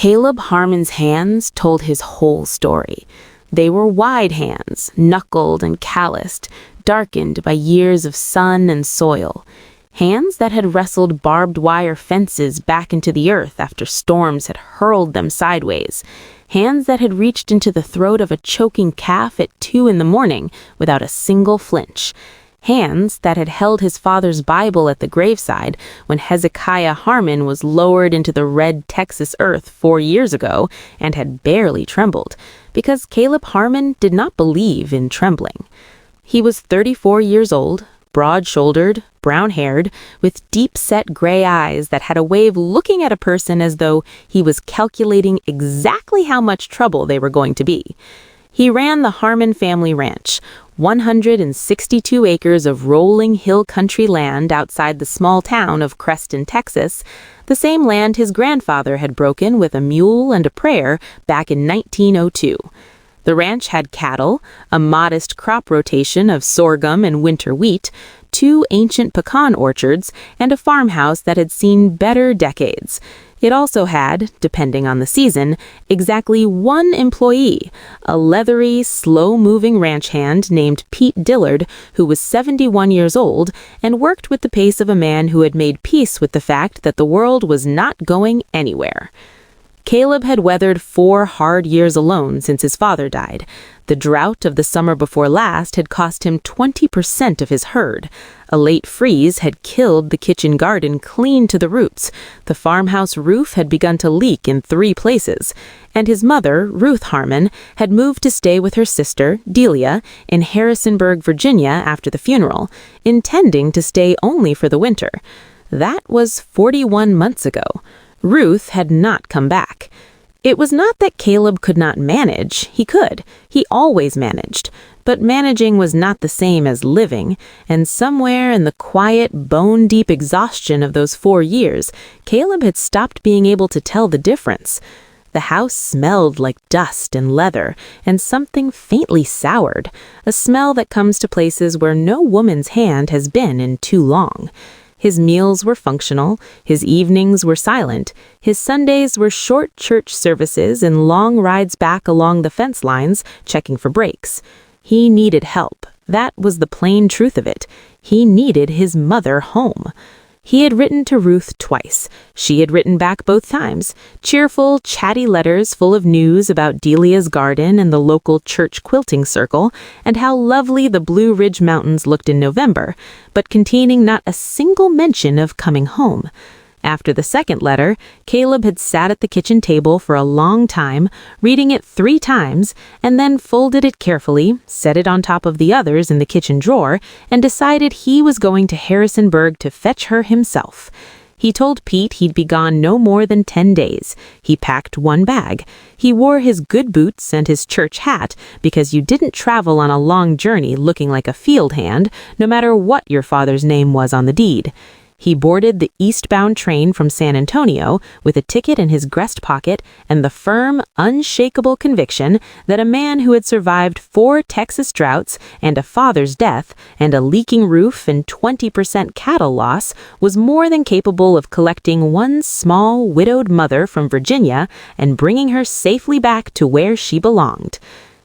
Caleb Harmon's hands told his whole story. They were wide hands, knuckled and calloused, darkened by years of sun and soil. Hands that had wrestled barbed wire fences back into the earth after storms had hurled them sideways. Hands that had reached into the throat of a choking calf at 2 a.m. without a single flinch. Hands that had held his father's Bible at the graveside when Hezekiah Harmon was lowered into the red Texas earth 4 years ago and had barely trembled, because Caleb Harmon did not believe in trembling. He was 34 years old, broad-shouldered, brown-haired, with deep-set gray eyes that had a way of looking at a person as though he was calculating exactly how much trouble they were going to be. He ran the Harmon family ranch, 162 acres of rolling hill country land outside the small town of Creston, Texas, the same land his grandfather had broken with a mule and a prayer back in 1902. The ranch had cattle, a modest crop rotation of sorghum and winter wheat, 2 ancient pecan orchards, and a farmhouse that had seen better decades. It also had, depending on the season, exactly 1 employee, a leathery, slow-moving ranch hand named Pete Dillard, who was 71 years old and worked with the pace of a man who had made peace with the fact that the world was not going anywhere. Caleb had weathered 4 hard years alone since his father died. The drought of the summer before last had cost him 20% of his herd. A late freeze had killed the kitchen garden clean to the roots. The farmhouse roof had begun to leak in 3 places. And his mother, Ruth Harmon, had moved to stay with her sister, Delia, in Harrisonburg, Virginia after the funeral, intending to stay only for the winter. That was 41 months ago. Ruth had not come back. It was not that Caleb could not manage. He could. He always managed. But managing was not the same as living, and somewhere in the quiet, bone-deep exhaustion of those 4 years, Caleb had stopped being able to tell the difference. The house smelled like dust and leather, and something faintly soured, a smell that comes to places where no woman's hand has been in too long. His meals were functional, his evenings were silent, his Sundays were short church services and long rides back along the fence lines, checking for breaks. He needed help. That was the plain truth of it. He needed his mother home. He had written to Ruth twice. She had written back both times. Cheerful, chatty letters full of news about Delia's garden and the local church quilting circle, and how lovely the Blue Ridge Mountains looked in November, but containing not a single mention of coming home. After the second letter, Caleb had sat at the kitchen table for a long time, reading it 3 times, and then folded it carefully, set it on top of the others in the kitchen drawer, and decided he was going to Harrisonburg to fetch her himself. He told Pete he'd be gone no more than 10 days. He packed 1 bag. He wore his good boots and his church hat, because you didn't travel on a long journey looking like a field hand, no matter what your father's name was on the deed. He boarded the eastbound train from San Antonio with a ticket in his breast pocket and the firm, unshakable conviction that a man who had survived 4 Texas droughts and a father's death and a leaking roof and 20% cattle loss was more than capable of collecting 1 small, widowed mother from Virginia and bringing her safely back to where she belonged.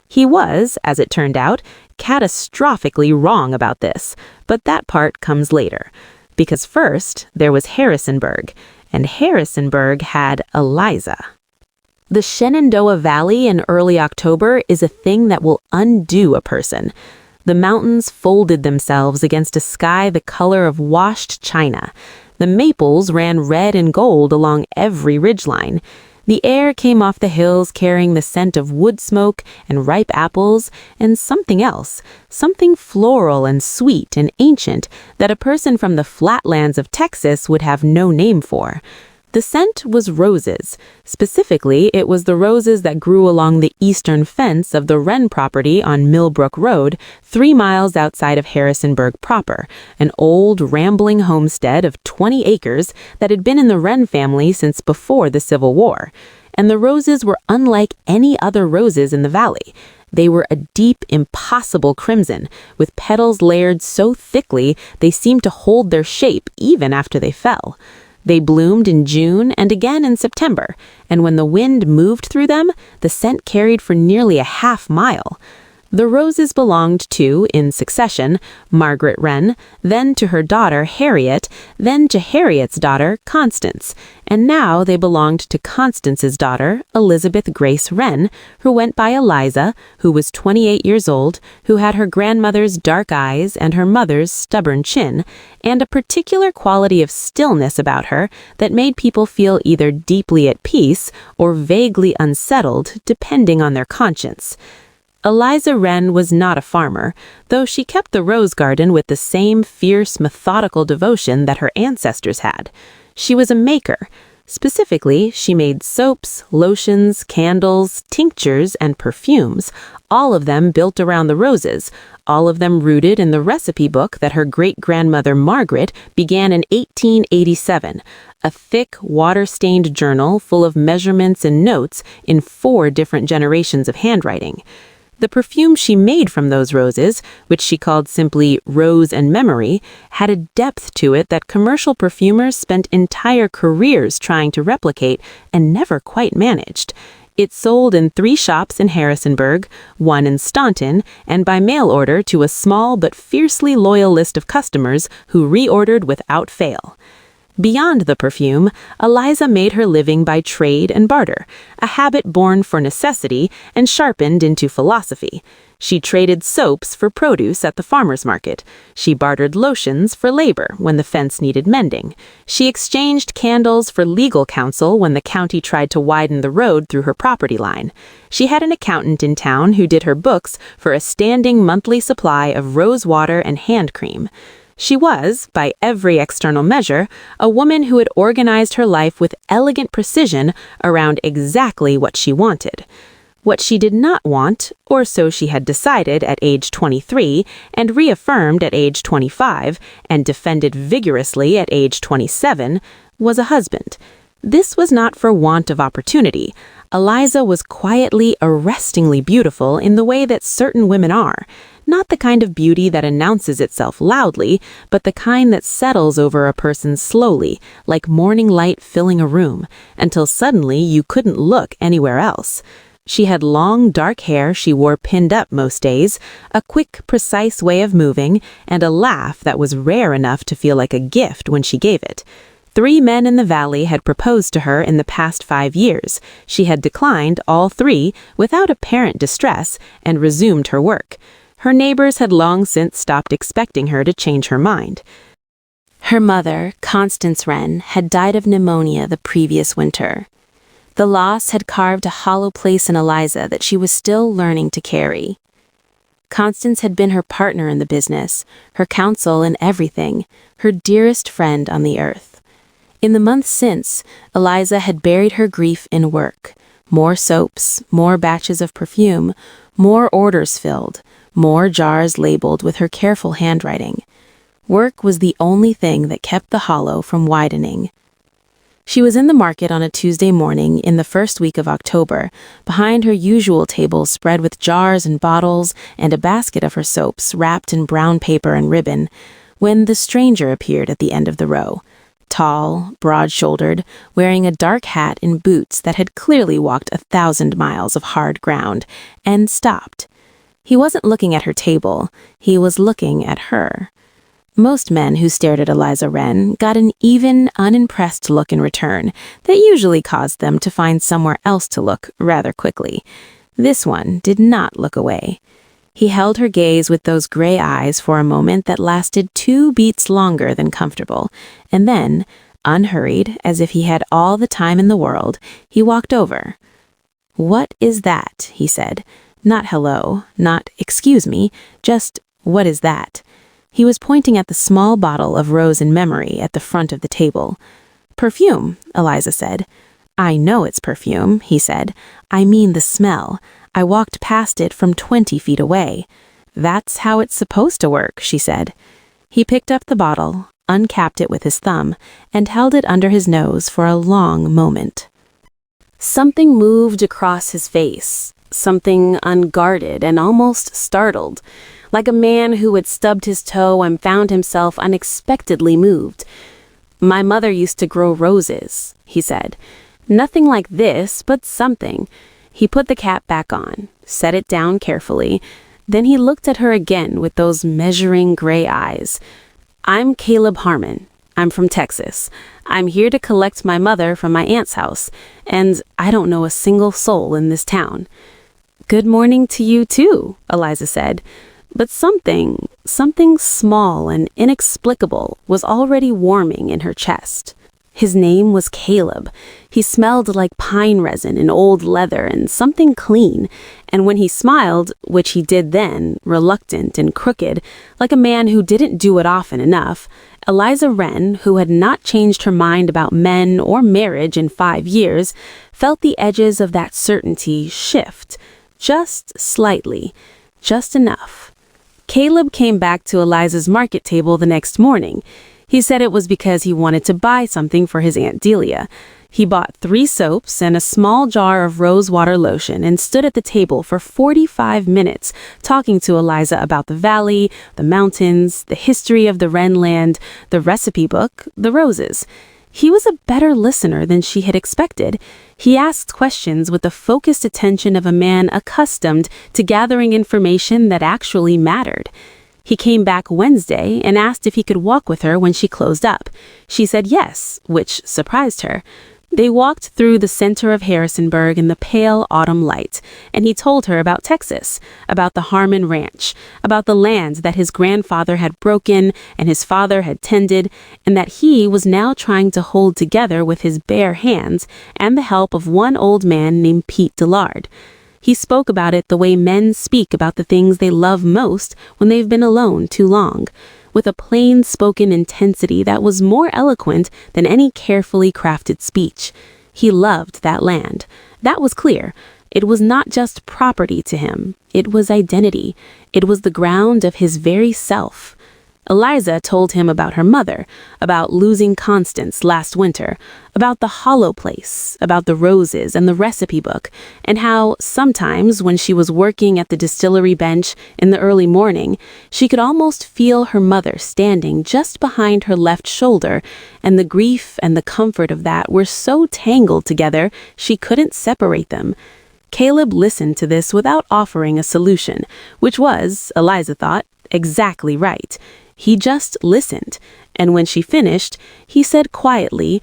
He was, as it turned out, catastrophically wrong about this, but that part comes later. Because first, there was Harrisonburg, and Harrisonburg had Eliza. The Shenandoah Valley in early October is a thing that will undo a person. The mountains folded themselves against a sky the color of washed china. The maples ran red and gold along every ridgeline. The air came off the hills carrying the scent of wood smoke and ripe apples and something else, something floral and sweet and ancient that a person from the flatlands of Texas would have no name for. The scent was roses. Specifically, it was the roses that grew along the eastern fence of the Wren property on Millbrook Road, 3 miles outside of Harrisonburg proper, an old, rambling homestead of 20 acres that had been in the Wren family since before the Civil War. And the roses were unlike any other roses in the valley. They were a deep, impossible crimson, with petals layered so thickly they seemed to hold their shape even after they fell. They bloomed in June and again in September, and when the wind moved through them, the scent carried for nearly a half-mile. The roses belonged to, in succession, Margaret Wren, then to her daughter Harriet, then to Harriet's daughter Constance, and now they belonged to Constance's daughter, Elizabeth Grace Wren, who went by Eliza, who was 28 years old, who had her grandmother's dark eyes and her mother's stubborn chin, and a particular quality of stillness about her that made people feel either deeply at peace or vaguely unsettled, depending on their conscience. Eliza Wren was not a farmer, though she kept the rose garden with the same fierce, methodical devotion that her ancestors had. She was a maker. Specifically, she made soaps, lotions, candles, tinctures, and perfumes, all of them built around the roses, all of them rooted in the recipe book that her great-grandmother Margaret began in 1887, a thick, water-stained journal full of measurements and notes in 4 different generations of handwriting. The perfume she made from those roses, which she called simply Rose and Memory, had a depth to it that commercial perfumers spent entire careers trying to replicate and never quite managed. It sold in 3 shops in Harrisonburg, 1 in Staunton, and by mail order to a small but fiercely loyal list of customers who reordered without fail. Beyond the perfume, Eliza made her living by trade and barter, a habit born for necessity and sharpened into philosophy. She traded soaps for produce at the farmer's market. She bartered lotions for labor when the fence needed mending. She exchanged candles for legal counsel when the county tried to widen the road through her property line. She had an accountant in town who did her books for a standing monthly supply of rose water and hand cream. She was, by every external measure, a woman who had organized her life with elegant precision around exactly what she wanted. What she did not want, or so she had decided at age 23 and reaffirmed at age 25 and defended vigorously at age 27, was a husband. This was not for want of opportunity. Eliza was quietly, arrestingly beautiful in the way that certain women are. Not the kind of beauty that announces itself loudly, but the kind that settles over a person slowly, like morning light filling a room, until suddenly you couldn't look anywhere else. She had long, dark hair she wore pinned up most days, a quick, precise way of moving, and a laugh that was rare enough to feel like a gift when she gave it. 3 men in the valley had proposed to her in the past 5 years. She had declined all 3 without apparent distress and resumed her work. Her neighbors had long since stopped expecting her to change her mind. Her mother, Constance Wren, had died of pneumonia the previous winter. The loss had carved a hollow place in Eliza that she was still learning to carry. Constance had been her partner in the business, her counsel in everything, her dearest friend on the earth. In the months since, Eliza had buried her grief in work. More soaps, more batches of perfume, more orders filled, more jars labeled with her careful handwriting. Work was the only thing that kept the hollow from widening. She was in the market on a Tuesday morning in the first week of October, behind her usual table spread with jars and bottles and a basket of her soaps wrapped in brown paper and ribbon, when the stranger appeared at the end of the row. Tall, broad-shouldered, wearing a dark hat and boots that had clearly walked 1,000 miles of hard ground, and stopped. He wasn't looking at her table, he was looking at her. Most men who stared at Eliza Wren got an even, unimpressed look in return that usually caused them to find somewhere else to look rather quickly. This one did not look away. He held her gaze with those gray eyes for a moment that lasted 2 beats longer than comfortable, and then, unhurried, as if he had all the time in the world, he walked over. "What is that?" he said. Not hello, not excuse me, just what is that? He was pointing at the small bottle of Rose and Memory at the front of the table. "Perfume," Eliza said. "I know it's perfume," he said. "I mean the smell. I walked past it from 20 feet away." "That's how it's supposed to work," she said. He picked up the bottle, uncapped it with his thumb, and held it under his nose for a long moment. Something moved across his face, something unguarded and almost startled, like a man who had stubbed his toe and found himself unexpectedly moved. My mother used to grow roses, he said. Nothing like this, but something. He put the cap back on, set it down carefully. Then he looked at her again with those measuring gray eyes. I'm Caleb Harmon. I'm from Texas. I'm here to collect my mother from my aunt's house, and I don't know a single soul in this town. Good morning to you too, Eliza said. But something small and inexplicable was already warming in her chest. His name was Caleb. He smelled like pine resin and old leather and something clean, and when he smiled, which he did then, reluctant and crooked, like a man who didn't do it often enough, Eliza Wren, who had not changed her mind about men or marriage in 5 years, felt the edges of that certainty shift, just slightly, just enough. Caleb came back to Eliza's market table the next morning. He said it was because he wanted to buy something for his Aunt Delia. He bought 3 soaps and a small jar of rose water lotion and stood at the table for 45 minutes talking to Eliza about the valley, the mountains, the history of the Wren land, the recipe book, the roses. He was a better listener than she had expected. He asked questions with the focused attention of a man accustomed to gathering information that actually mattered. He came back Wednesday and asked if he could walk with her when she closed up. She said yes, which surprised her. They walked through the center of Harrisonburg in the pale autumn light, and he told her about Texas, about the Harmon Ranch, about the land that his grandfather had broken and his father had tended, and that he was now trying to hold together with his bare hands and the help of one old man named Pete Dillard. He spoke about it the way men speak about the things they love most when they've been alone too long, with a plain-spoken intensity that was more eloquent than any carefully crafted speech. He loved that land. That was clear. It was not just property to him. It was identity. It was the ground of his very self. Eliza told him about her mother, about losing Constance last winter, about the hollow place, about the roses and the recipe book, and how sometimes when she was working at the distillery bench in the early morning, she could almost feel her mother standing just behind her left shoulder, and the grief and the comfort of that were so tangled together she couldn't separate them. Caleb listened to this without offering a solution, which was, Eliza thought, exactly right. He just listened, and when she finished, he said quietly,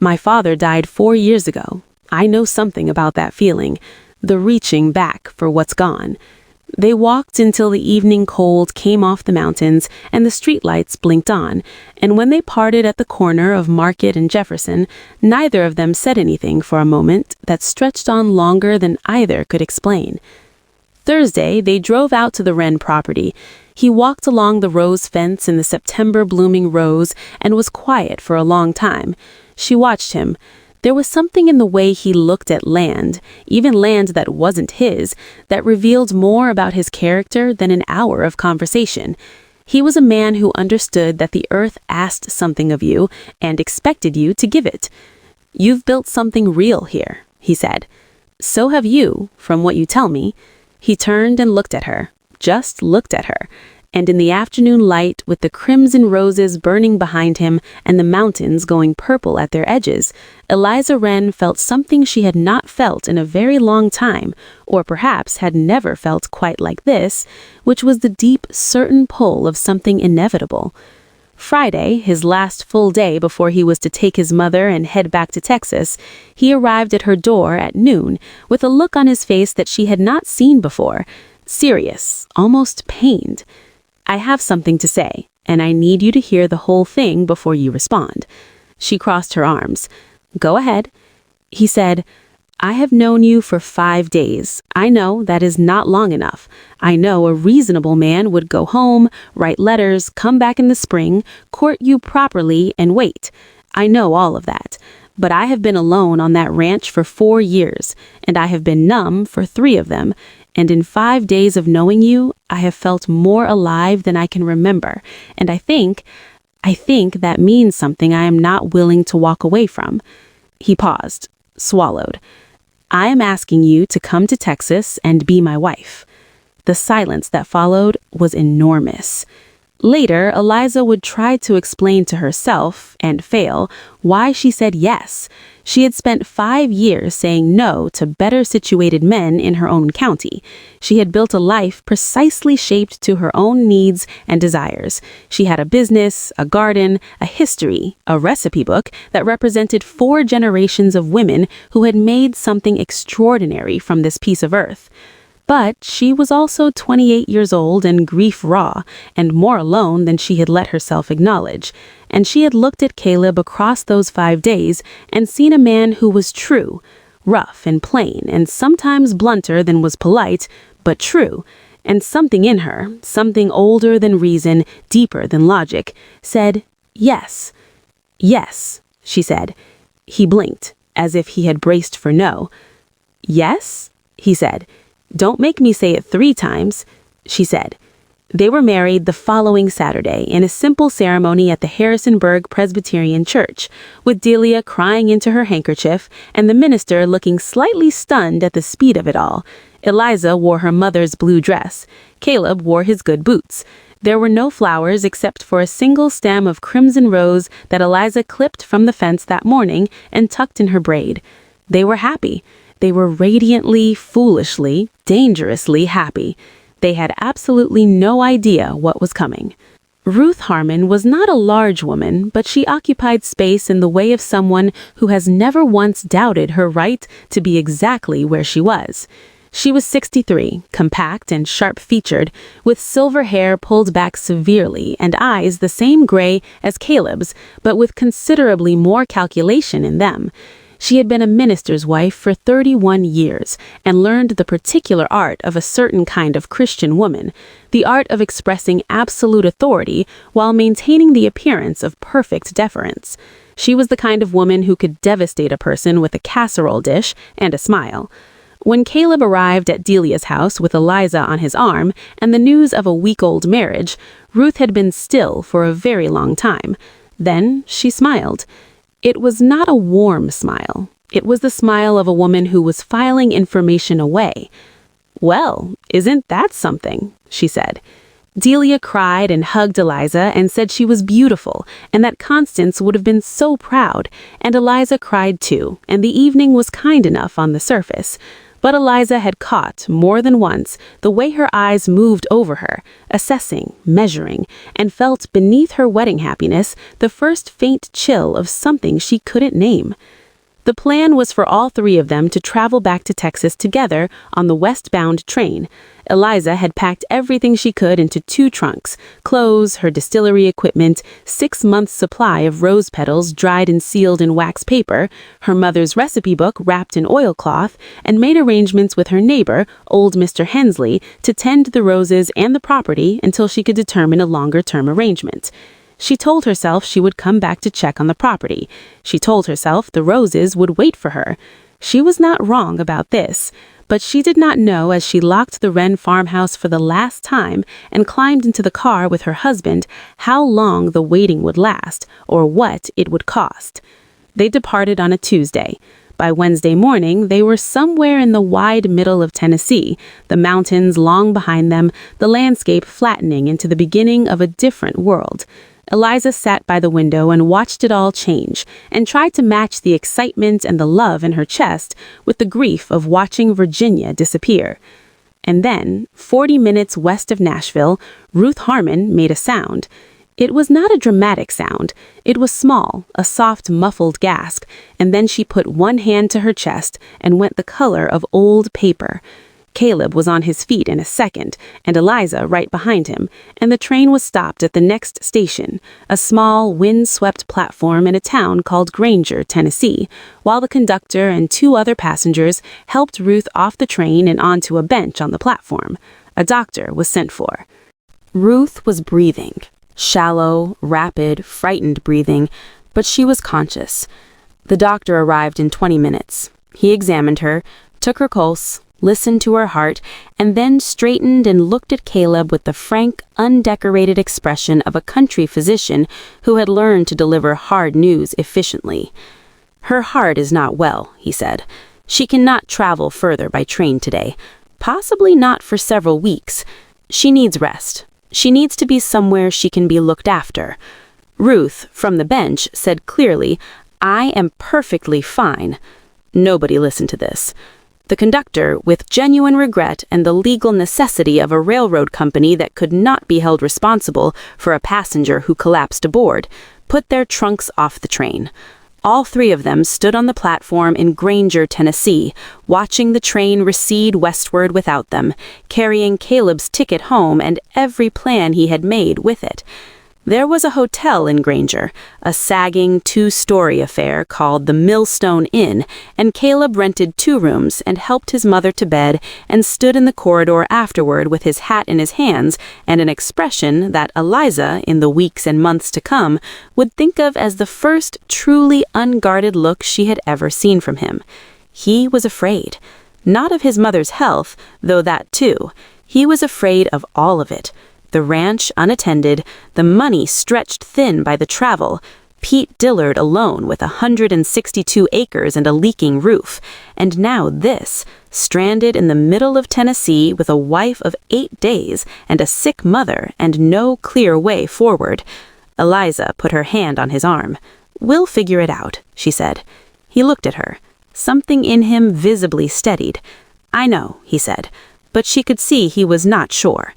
"My father died 4 years ago. I know something about that feeling, the reaching back for what's gone." They walked until the evening cold came off the mountains and the streetlights blinked on, and when they parted at the corner of Market and Jefferson, neither of them said anything for a moment that stretched on longer than either could explain. Thursday, they drove out to the Wren property. He walked along the rose fence in the September-blooming rose and was quiet for a long time. She watched him. There was something in the way he looked at land, even land that wasn't his, that revealed more about his character than an hour of conversation. He was a man who understood that the earth asked something of you and expected you to give it. "You've built something real here," he said. "So have you, from what you tell me." He turned and looked at her, just looked at her, and in the afternoon light, with the crimson roses burning behind him and the mountains going purple at their edges, Eliza Wren felt something she had not felt in a very long time, or perhaps had never felt quite like this, which was the deep, certain pull of something inevitable. Friday, his last full day before he was to take his mother and head back to Texas, he arrived at her door at noon with a look on his face that she had not seen before, serious, almost pained. "I have something to say, and I need you to hear the whole thing before you respond." She crossed her arms. "Go ahead." He said, "I have known you for 5 days. I know that is not long enough. I know a reasonable man would go home, write letters, come back in the spring, court you properly, and wait. I know all of that. But I have been alone on that ranch for 4 years, and I have been numb for 3 of them. And in 5 days of knowing you, I have felt more alive than I can remember. And I think that means something I am not willing to walk away from." He paused, swallowed. "I am asking you to come to Texas and be my wife." The silence that followed was enormous. Later, Eliza would try to explain to herself, and fail, why she said yes. She had spent 5 years saying no to better situated men in her own county. She had built a life precisely shaped to her own needs and desires. She had a business, a garden, a history, a recipe book that represented 4 generations of women who had made something extraordinary from this piece of earth. But she was also 28 years old and grief-raw, and more alone than she had let herself acknowledge. And she had looked at Caleb across those 5 days and seen a man who was true, rough and plain, and sometimes blunter than was polite, but true. And something in her, something older than reason, deeper than logic, said, "Yes." "Yes," she said. He blinked, as if he had braced for no. "Yes?" he said. "Don't make me say it 3 times, she said. They were married the following Saturday in a simple ceremony at the Harrisonburg Presbyterian Church, with Delia crying into her handkerchief and the minister looking slightly stunned at the speed of it all. Eliza wore her mother's blue dress. Caleb wore his good boots. There were no flowers except for a single stem of crimson rose that Eliza clipped from the fence that morning and tucked in her braid. They were happy. They were radiantly, foolishly, dangerously happy. They had absolutely no idea what was coming. Ruth Harmon was not a large woman, but she occupied space in the way of someone who has never once doubted her right to be exactly where she was. She was 63, compact and sharp-featured, with silver hair pulled back severely and eyes the same gray as Caleb's, but with considerably more calculation in them. She had been a minister's wife for 31 years and learned the particular art of a certain kind of Christian woman, the art of expressing absolute authority while maintaining the appearance of perfect deference. She was the kind of woman who could devastate a person with a casserole dish and a smile. When Caleb arrived at Delia's house with Eliza on his arm and the news of a week-old marriage, Ruth had been still for a very long time. Then she smiled. It was not a warm smile. It was the smile of a woman who was filing information away. "Well, isn't that something?" she said. Delia cried and hugged Eliza and said she was beautiful and that Constance would have been so proud, and Eliza cried too, and the evening was kind enough on the surface. But Eliza had caught, more than once, the way her eyes moved over her, assessing, measuring, and felt beneath her wedding happiness the first faint chill of something she couldn't name. The plan was for all 3 of them to travel back to Texas together on the westbound train. Eliza had packed everything she could into 2 trunks, clothes, her distillery equipment, 6 months' supply of rose petals dried and sealed in wax paper, her mother's recipe book wrapped in oilcloth, and made arrangements with her neighbor, old Mr. Hensley, to tend the roses and the property until she could determine a longer-term arrangement. She told herself she would come back to check on the property. She told herself the roses would wait for her. She was not wrong about this, but she did not know as she locked the Wren farmhouse for the last time and climbed into the car with her husband how long the waiting would last or what it would cost. They departed on a Tuesday. By Wednesday morning, they were somewhere in the wide middle of Tennessee, the mountains long behind them, the landscape flattening into the beginning of a different world. Eliza sat by the window and watched it all change, and tried to match the excitement and the love in her chest with the grief of watching Virginia disappear. And then, 40 minutes west of Nashville, Ruth Harmon made a sound. It was not a dramatic sound. It was small, a soft, muffled gasp, and then she put one hand to her chest and went the color of old paper. Caleb was on his feet in a second, and Eliza right behind him, and the train was stopped at the next station, a small, wind-swept platform in a town called Granger, Tennessee, while the conductor and 2 other passengers helped Ruth off the train and onto a bench on the platform. A doctor was sent for. Ruth was breathing, shallow, rapid, frightened breathing, but she was conscious. The doctor arrived in 20 minutes. He examined her, took her pulse, listened to her heart, and then straightened and looked at Caleb with the frank, undecorated expression of a country physician who had learned to deliver hard news efficiently. "Her heart is not well," he said. "She cannot travel further by train today, possibly not for several weeks. She needs rest. She needs to be somewhere she can be looked after. Ruth, from the bench, said clearly, "I am perfectly fine." Nobody listened to this. The conductor, with genuine regret and the legal necessity of a railroad company that could not be held responsible for a passenger who collapsed aboard, put their trunks off the train. All three of them stood on the platform in Granger, Tennessee, watching the train recede westward without them, carrying Caleb's ticket home and every plan he had made with it. There was a hotel in Granger, a sagging two-story affair called the Millstone Inn, and Caleb rented 2 rooms and helped his mother to bed and stood in the corridor afterward with his hat in his hands and an expression that Eliza, in the weeks and months to come, would think of as the first truly unguarded look she had ever seen from him. He was afraid. Not of his mother's health, though that too. He was afraid of all of it. The ranch unattended, the money stretched thin by the travel, Pete Dillard alone with 162 acres and a leaking roof, and now this, stranded in the middle of Tennessee with a wife of 8 days and a sick mother and no clear way forward. Eliza put her hand on his arm. "We'll figure it out," she said. He looked at her. Something in him visibly steadied. "I know," he said, but she could see he was not sure.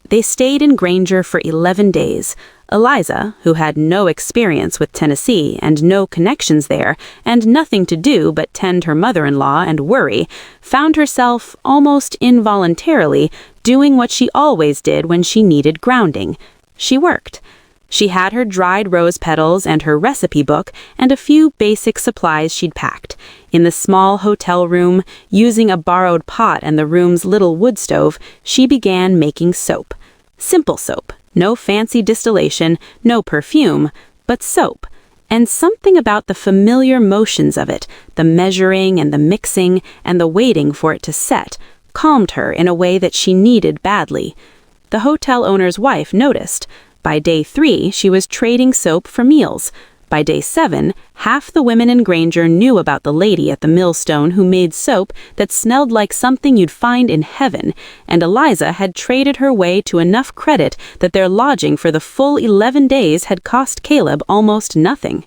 They stayed in Granger for 11 days. Eliza, who had no experience with Tennessee and no connections there, and nothing to do but tend her mother-in-law and worry, found herself, almost involuntarily, doing what she always did when she needed grounding. She worked. She had her dried rose petals and her recipe book and a few basic supplies she'd packed. In the small hotel room, using a borrowed pot and the room's little wood stove, she began making soap. Simple soap, no fancy distillation, no perfume, but soap. And something about the familiar motions of it, the measuring and the mixing and the waiting for it to set, calmed her in a way that she needed badly. The hotel owner's wife noticed. By day 3, she was trading soap for meals. By day 7, half the women in Granger knew about the lady at the millstone who made soap that smelled like something you'd find in heaven, and Eliza had traded her way to enough credit that their lodging for the full 11 days had cost Caleb almost nothing.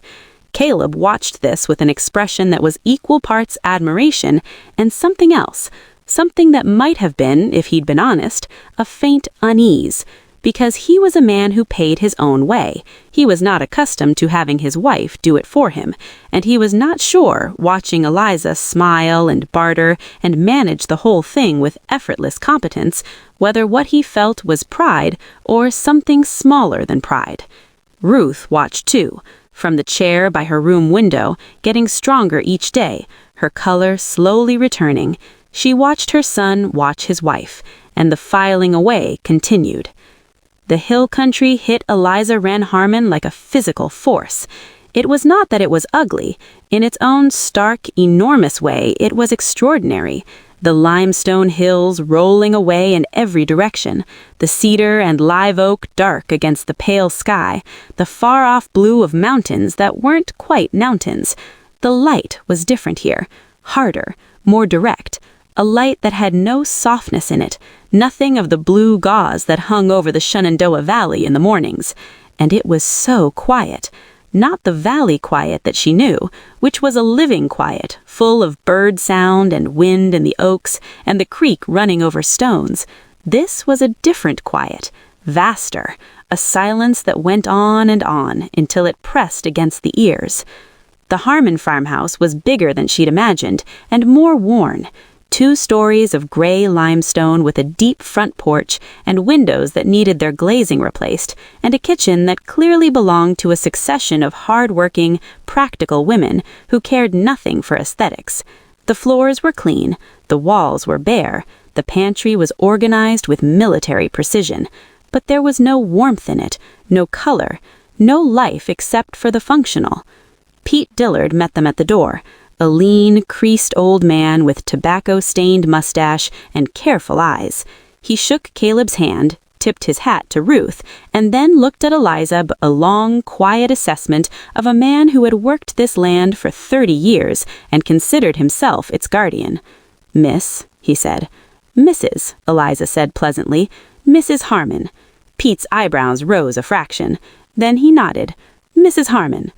Caleb watched this with an expression that was equal parts admiration and something else, something that might have been, if he'd been honest, a faint unease. Because he was a man who paid his own way. He was not accustomed to having his wife do it for him, and he was not sure, watching Eliza smile and barter and manage the whole thing with effortless competence, whether what he felt was pride or something smaller than pride. Ruth watched too, from the chair by her room window, getting stronger each day, her color slowly returning. She watched her son watch his wife, and the filing away continued. The hill country hit Eliza Wren Harmon like a physical force. It was not that it was ugly. In its own stark, enormous way, it was extraordinary. The limestone hills rolling away in every direction, the cedar and live oak dark against the pale sky, the far-off blue of mountains that weren't quite mountains. The light was different here, harder, more direct. A light that had no softness in it, nothing of the blue gauze that hung over the Shenandoah Valley in the mornings. And it was so quiet. Not the valley quiet that she knew, which was a living quiet, full of bird sound and wind in the oaks and the creek running over stones. This was a different quiet, vaster, a silence that went on until it pressed against the ears. The Harmon farmhouse was bigger than she'd imagined and more worn. 2 stories of gray limestone with a deep front porch and windows that needed their glazing replaced, and a kitchen that clearly belonged to a succession of hard-working, practical women who cared nothing for aesthetics. The floors were clean, the walls were bare, the pantry was organized with military precision, but there was no warmth in it, no color, no life except for the functional. Pete Dillard met them at the door. A lean, creased old man with tobacco-stained mustache and careful eyes. He shook Caleb's hand, tipped his hat to Ruth, and then looked at Eliza, a long, quiet assessment of a man who had worked this land for 30 years and considered himself its guardian. "Miss," he said. "Mrs.," Eliza said pleasantly. "Mrs. Harmon." Pete's eyebrows rose a fraction. Then he nodded. "Mrs. Harmon."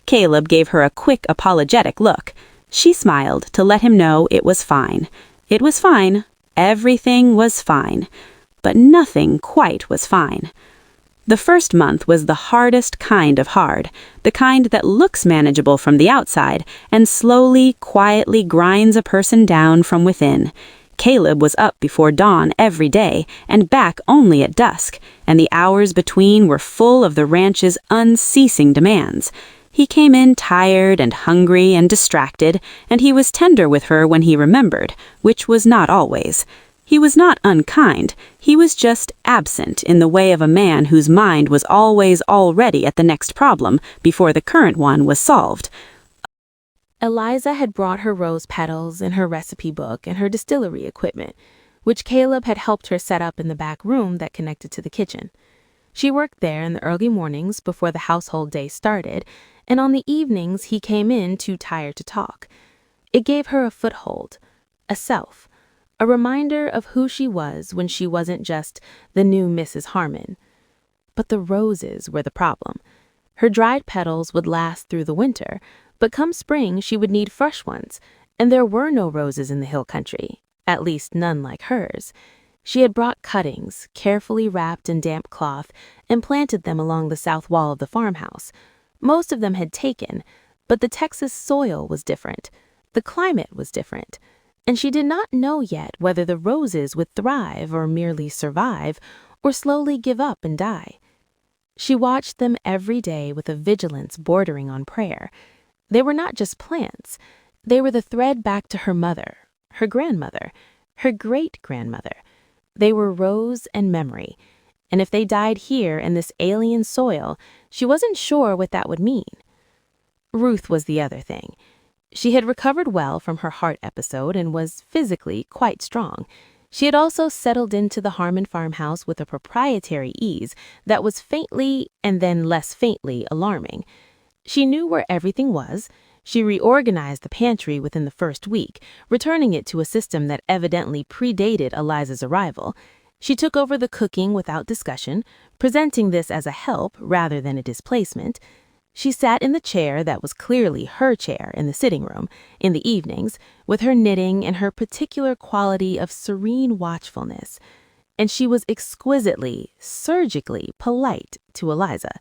Caleb gave her a quick, apologetic look. She smiled to let him know it was fine. It was fine. Everything was fine. But nothing quite was fine. The first month was the hardest kind of hard, the kind that looks manageable from the outside and slowly, quietly grinds a person down from within. Caleb was up before dawn every day and back only at dusk, and the hours between were full of the ranch's unceasing demands. He came in tired and hungry and distracted, and he was tender with her when he remembered, which was not always. He was not unkind, he was just absent in the way of a man whose mind was always already at the next problem before the current one was solved. Eliza had brought her rose petals and her recipe book and her distillery equipment, which Caleb had helped her set up in the back room that connected to the kitchen. She worked there in the early mornings before the household day started, and on the evenings he came in too tired to talk. It gave her a foothold, a self, a reminder of who she was when she wasn't just the new Mrs. Harmon. But the roses were the problem. Her dried petals would last through the winter, but come spring she would need fresh ones, and there were no roses in the hill country, at least none like hers. She had brought cuttings, carefully wrapped in damp cloth, and planted them along the south wall of the farmhouse. Most of them had taken, but the Texas soil was different. The climate was different. And she did not know yet whether the roses would thrive or merely survive, or slowly give up and die. She watched them every day with a vigilance bordering on prayer. They were not just plants. They were the thread back to her mother, her grandmother, her great-grandmother. They were rose and memory. And if they died here in this alien soil, she wasn't sure what that would mean. Ruth was the other thing. She had recovered well from her heart episode and was physically quite strong. She had also settled into the Harmon farmhouse with a proprietary ease that was faintly and then less faintly alarming. She knew where everything was. She reorganized the pantry within the first week, returning it to a system that evidently predated Eliza's arrival. She took over the cooking without discussion, presenting this as a help rather than a displacement. She sat in the chair that was clearly her chair in the sitting room in the evenings, with her knitting and her particular quality of serene watchfulness. And she was exquisitely, surgically polite to Eliza.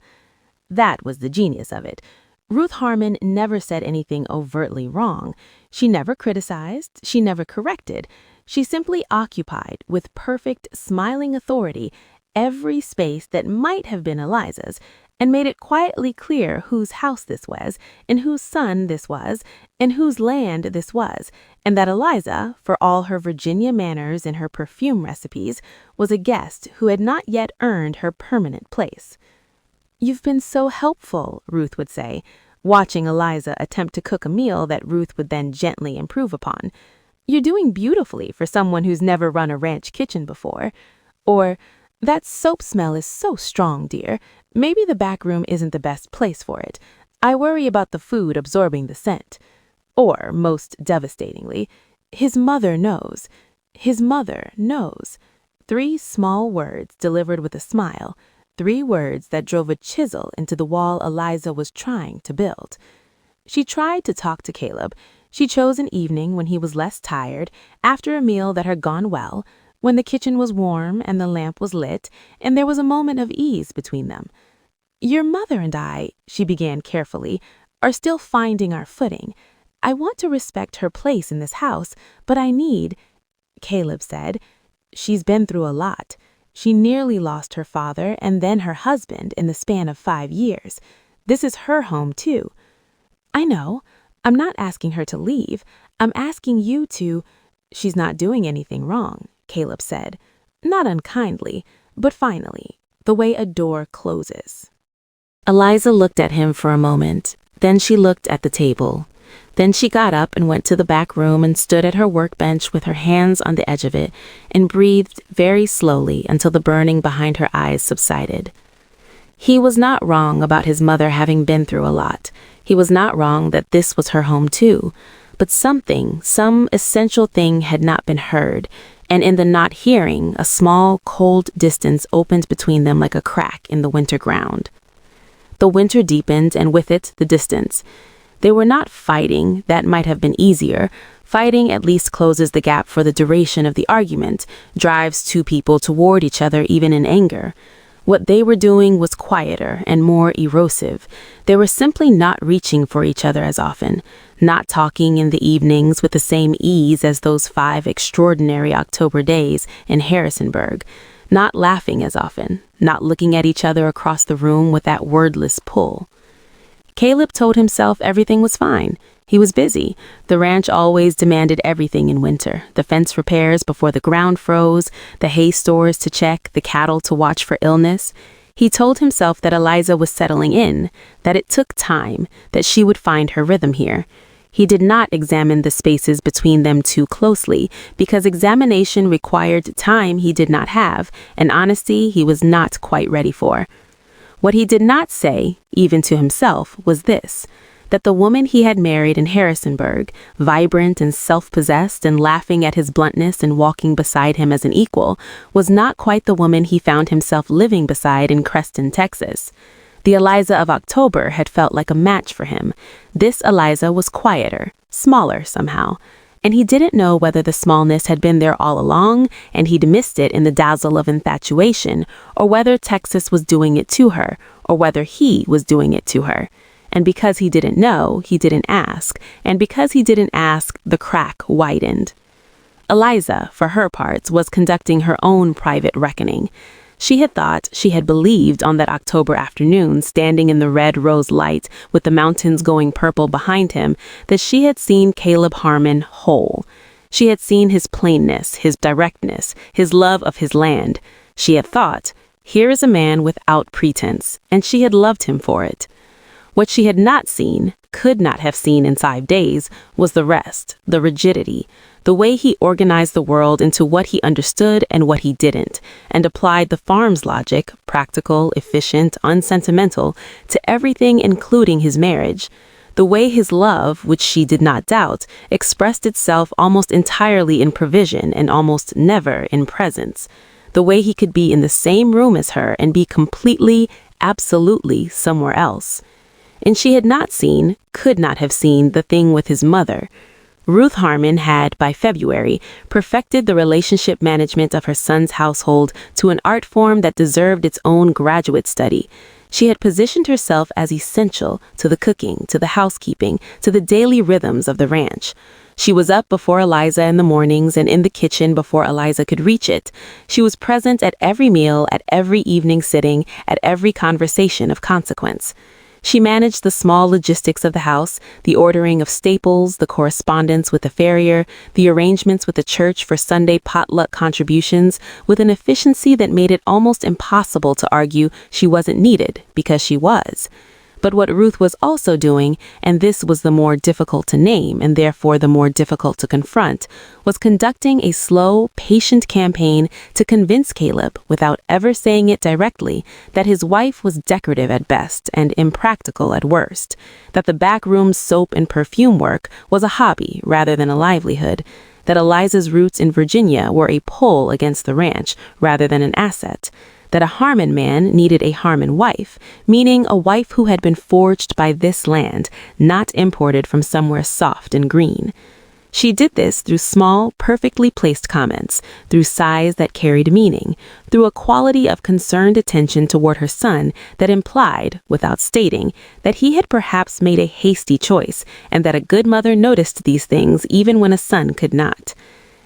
That was the genius of it. Ruth Harmon never said anything overtly wrong. She never criticized. She never corrected. She simply occupied, with perfect, smiling authority, every space that might have been Eliza's, and made it quietly clear whose house this was, and whose son this was, and whose land this was, and that Eliza, for all her Virginia manners and her perfume recipes, was a guest who had not yet earned her permanent place. "You've been so helpful," Ruth would say, watching Eliza attempt to cook a meal that Ruth would then gently improve upon. "You're doing beautifully for someone who's never run a ranch kitchen before." Or, "That soap smell is so strong, dear. Maybe the back room isn't the best place for it. I worry about the food absorbing the scent." Or, most devastatingly, "His mother knows. His mother knows." 3 small words delivered with a smile, 3 words that drove a chisel into the wall Eliza was trying to build. She tried to talk to Caleb. She chose an evening when he was less tired, after a meal that had gone well, when the kitchen was warm and the lamp was lit, and there was a moment of ease between them. "Your mother and I," she began carefully, "are still finding our footing. I want to respect her place in this house, but I need—" Caleb said, "She's been through a lot. She nearly lost her father and then her husband in the span of 5 years. This is her home, too." "I know. I'm not asking her to leave. I'm asking you to—" "She's not doing anything wrong," Caleb said. Not unkindly, but finally, the way a door closes. Eliza looked at him for a moment. Then she looked at the table. Then she got up and went to the back room and stood at her workbench with her hands on the edge of it and breathed very slowly until the burning behind her eyes subsided. He was not wrong about his mother having been through a lot. He was not wrong that this was her home too. But some essential thing had not been heard, and in the not hearing, a small, cold distance opened between them like a crack in the winter ground. The winter deepened, and with it, the distance. They were not fighting, that might have been easier. Fighting at least closes the gap for the duration of the argument, drives two people toward each other even in anger. What they were doing was quieter and more erosive. They were simply not reaching for each other as often, not talking in the evenings with the same ease as those 5 extraordinary October days in Harrisonburg, not laughing as often, not looking at each other across the room with that wordless pull. Caleb told himself everything was fine. He was busy. The ranch always demanded everything in winter. The fence repairs before the ground froze, the hay stores to check, the cattle to watch for illness. He told himself that Eliza was settling in, that it took time, that she would find her rhythm here. He did not examine the spaces between them too closely, because examination required time he did not have, and honesty he was not quite ready for. What he did not say, even to himself, was this: that the woman he had married in Harrisonburg, vibrant and self-possessed and laughing at his bluntness and walking beside him as an equal, was not quite the woman he found himself living beside in Creston, Texas. The Eliza of October had felt like a match for him. This Eliza was quieter, smaller somehow, and he didn't know whether the smallness had been there all along and he'd missed it in the dazzle of infatuation, or whether Texas was doing it to her, or whether he was doing it to her. And because he didn't know, he didn't ask. And because he didn't ask, the crack widened. Eliza, for her parts, was conducting her own private reckoning. She had thought, she had believed on that October afternoon, standing in the red rose light with the mountains going purple behind him, that she had seen Caleb Harmon whole. She had seen his plainness, his directness, his love of his land. She had thought, here is a man without pretense, and she had loved him for it. What she had not seen, could not have seen in 5 days, was the rest, the rigidity, the way he organized the world into what he understood and what he didn't, and applied the farm's logic, practical, efficient, unsentimental, to everything including his marriage. The way his love, which she did not doubt, expressed itself almost entirely in provision and almost never in presence. The way he could be in the same room as her and be completely, absolutely somewhere else. And she had not seen, could not have seen, the thing with his mother. Ruth Harmon had, by February, perfected the relationship management of her son's household to an art form that deserved its own graduate study. She had positioned herself as essential to the cooking, to the housekeeping, to the daily rhythms of the ranch. She was up before Eliza in the mornings and in the kitchen before Eliza could reach it. She was present at every meal, at every evening sitting, at every conversation of consequence. She managed the small logistics of the house, the ordering of staples, the correspondence with the farrier, the arrangements with the church for Sunday potluck contributions, with an efficiency that made it almost impossible to argue she wasn't needed, because she was. But what Ruth was also doing, and this was the more difficult to name and therefore the more difficult to confront, was conducting a slow, patient campaign to convince Caleb, without ever saying it directly, that his wife was decorative at best and impractical at worst, that the backroom soap and perfume work was a hobby rather than a livelihood, that Eliza's roots in Virginia were a pull against the ranch rather than an asset, that a Harmon man needed a Harmon wife, meaning a wife who had been forged by this land, not imported from somewhere soft and green. She did this through small, perfectly placed comments, through sighs that carried meaning, through a quality of concerned attention toward her son that implied, without stating, that he had perhaps made a hasty choice, and that a good mother noticed these things even when a son could not.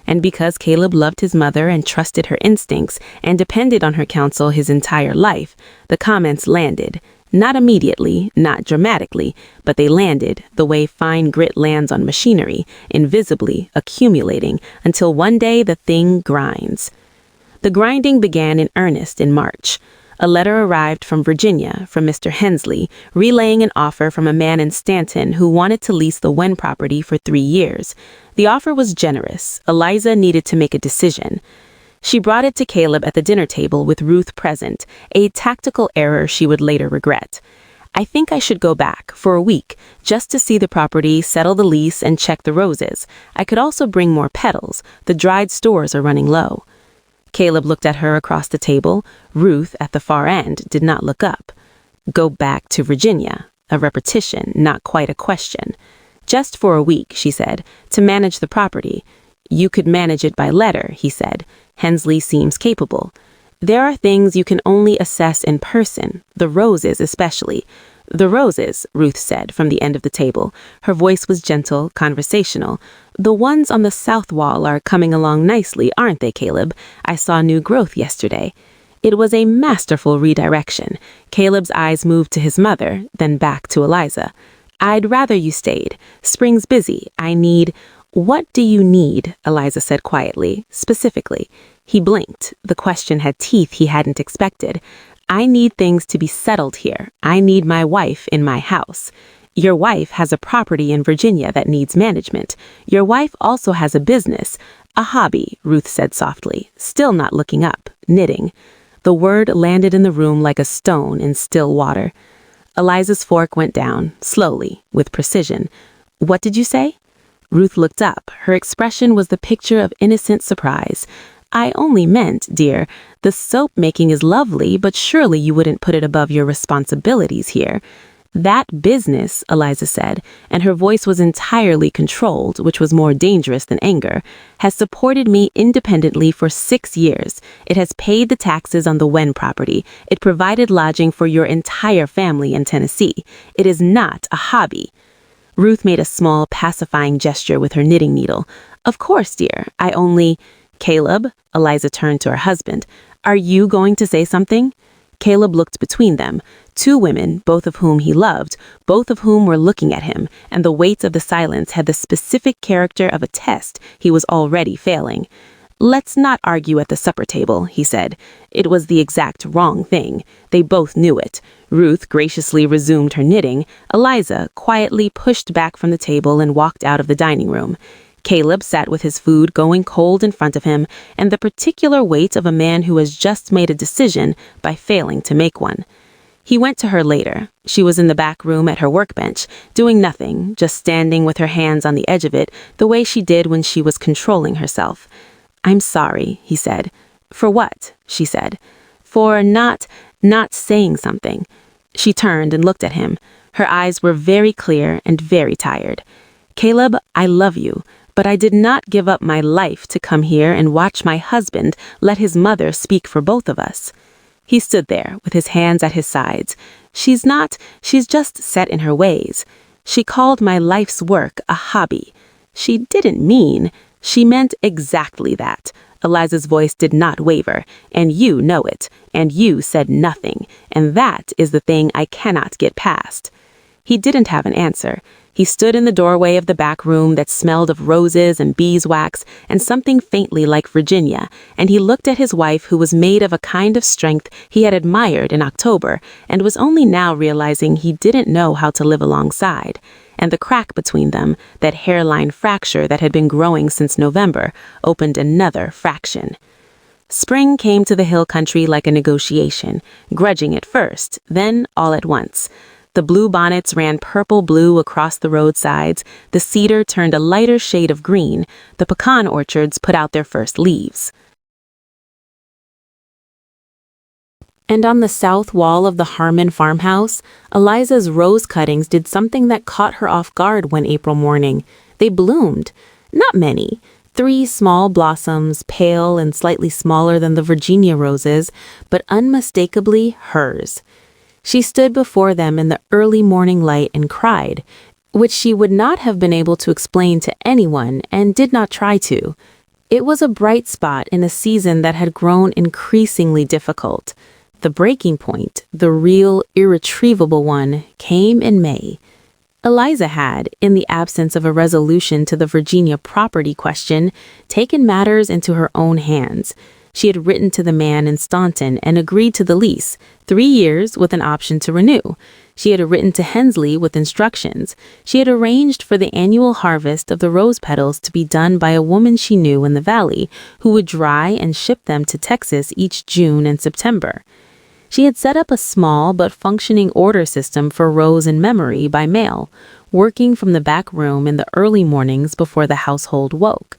And because Caleb loved his mother and trusted her instincts and depended on her counsel his entire life, the comments landed. Not immediately, not dramatically, but they landed the way fine grit lands on machinery, invisibly accumulating, until one day the thing grinds. The grinding began in earnest in March. A letter arrived from Virginia, from Mr. Hensley, relaying an offer from a man in Stanton who wanted to lease the Wren property for 3 years. The offer was generous. Eliza needed to make a decision. She brought it to Caleb at the dinner table with Ruth present, a tactical error she would later regret. I think I should go back for a week just to see the property, settle the lease, and check the roses. I could also bring more petals. The dried stores are running low. Caleb looked at her across the table. Ruth, at the far end, did not look up. Go back to Virginia. A repetition, not quite a question. Just for a week, she said, to manage the property. You could manage it by letter, he said. Hensley seems capable. There are things you can only assess in person, the roses especially. The roses, Ruth said from the end of the table. Her voice was gentle, conversational. The ones on the south wall are coming along nicely, aren't they, Caleb? I saw new growth yesterday. It was a masterful redirection. Caleb's eyes moved to his mother, then back to Eliza. I'd rather you stayed. Spring's busy. I need... What do you need? Eliza said quietly, specifically. He blinked. The question had teeth he hadn't expected. I need things to be settled here. I need my wife in my house. Your wife has a property in Virginia that needs management. Your wife also has a business. A hobby, Ruth said softly, still not looking up, knitting. The word landed in the room like a stone in still water. Eliza's fork went down, slowly, with precision. What did you say? Ruth looked up. Her expression was the picture of innocent surprise. I only meant, dear, the soap making is lovely, but surely you wouldn't put it above your responsibilities here. That business, Eliza said, and her voice was entirely controlled, which was more dangerous than anger, has supported me independently for 6 years. It has paid the taxes on the Wren property. It provided lodging for your entire family in Tennessee. It is not a hobby. Ruth made a small, pacifying gesture with her knitting needle. Of course, dear, I only... Caleb, Eliza turned to her husband. Are you going to say something? Caleb looked between them. 2 women, both of whom he loved, both of whom were looking at him, and the weight of the silence had the specific character of a test he was already failing. Let's not argue at the supper table, he said. It was the exact wrong thing. They both knew it. Ruth graciously resumed her knitting. Eliza quietly pushed back from the table and walked out of the dining room. Caleb sat with his food going cold in front of him, and the particular weight of a man who has just made a decision by failing to make one. He went to her later. She was in the back room at her workbench, doing nothing, just standing with her hands on the edge of it, the way she did when she was controlling herself. I'm sorry, he said. For what? She said. For not saying something. She turned and looked at him. Her eyes were very clear and very tired. Caleb, I love you. But I did not give up my life to come here and watch my husband let his mother speak for both of us. He stood there with his hands at his sides. She's just set in her ways. She called my life's work a hobby. She didn't mean, she meant exactly that. Eliza's voice did not waver, and you know it, and you said nothing, and that is the thing I cannot get past. He didn't have an answer. He stood in the doorway of the back room that smelled of roses and beeswax and something faintly like Virginia, and he looked at his wife who was made of a kind of strength he had admired in October and was only now realizing he didn't know how to live alongside. And the crack between them, that hairline fracture that had been growing since November, opened another fraction. Spring came to the hill country like a negotiation, grudging at first, then all at once. The blue bonnets ran purple-blue across the roadsides, the cedar turned a lighter shade of green, the pecan orchards put out their first leaves. And on the south wall of the Harmon farmhouse, Eliza's rose cuttings did something that caught her off guard one April morning. They bloomed. Not many. 3 small blossoms, pale and slightly smaller than the Virginia roses, but unmistakably hers. She stood before them in the early morning light and cried, which she would not have been able to explain to anyone and did not try to. It was a bright spot in a season that had grown increasingly difficult. The breaking point, the real, irretrievable one, came in May. Eliza had, in the absence of a resolution to the Virginia property question, taken matters into her own hands. She had written to the man in Staunton and agreed to the lease, 3 years with an option to renew. She had written to Hensley with instructions. She had arranged for the annual harvest of the rose petals to be done by a woman she knew in the valley, who would dry and ship them to Texas each June and September. She had set up a small but functioning order system for Rose and Memory by mail, working from the back room in the early mornings before the household woke.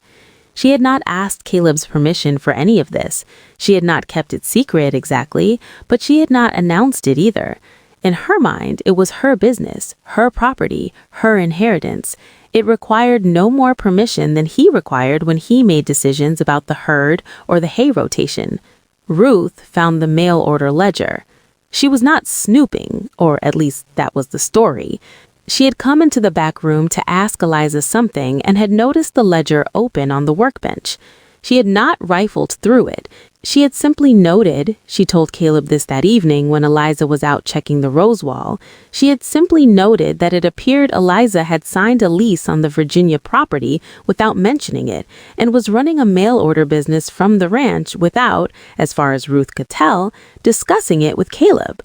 She had not asked Caleb's permission for any of this. She had not kept it secret exactly, but she had not announced it either. In her mind, it was her business, her property, her inheritance. It required no more permission than he required when he made decisions about the herd or the hay rotation. Ruth found the mail order ledger. She was not snooping, or at least that was the story. She had come into the back room to ask Eliza something and had noticed the ledger open on the workbench. She had not rifled through it. She had simply noted, she told Caleb this that evening when Eliza was out checking the rose wall, she had simply noted that it appeared Eliza had signed a lease on the Virginia property without mentioning it and was running a mail order business from the ranch without, as far as Ruth could tell, discussing it with Caleb.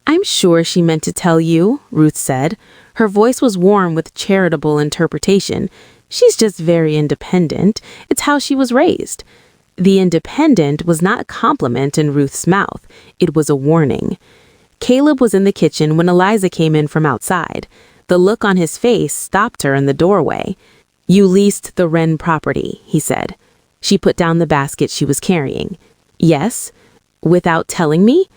"I'm sure she meant to tell you," Ruth said. Her voice was warm with charitable interpretation. "She's just very independent. It's how she was raised." The independent was not a compliment in Ruth's mouth. It was a warning. Caleb was in the kitchen when Eliza came in from outside. The look on his face stopped her in the doorway. "You leased the Wren property," he said. She put down the basket she was carrying. "Yes." "Without telling me?"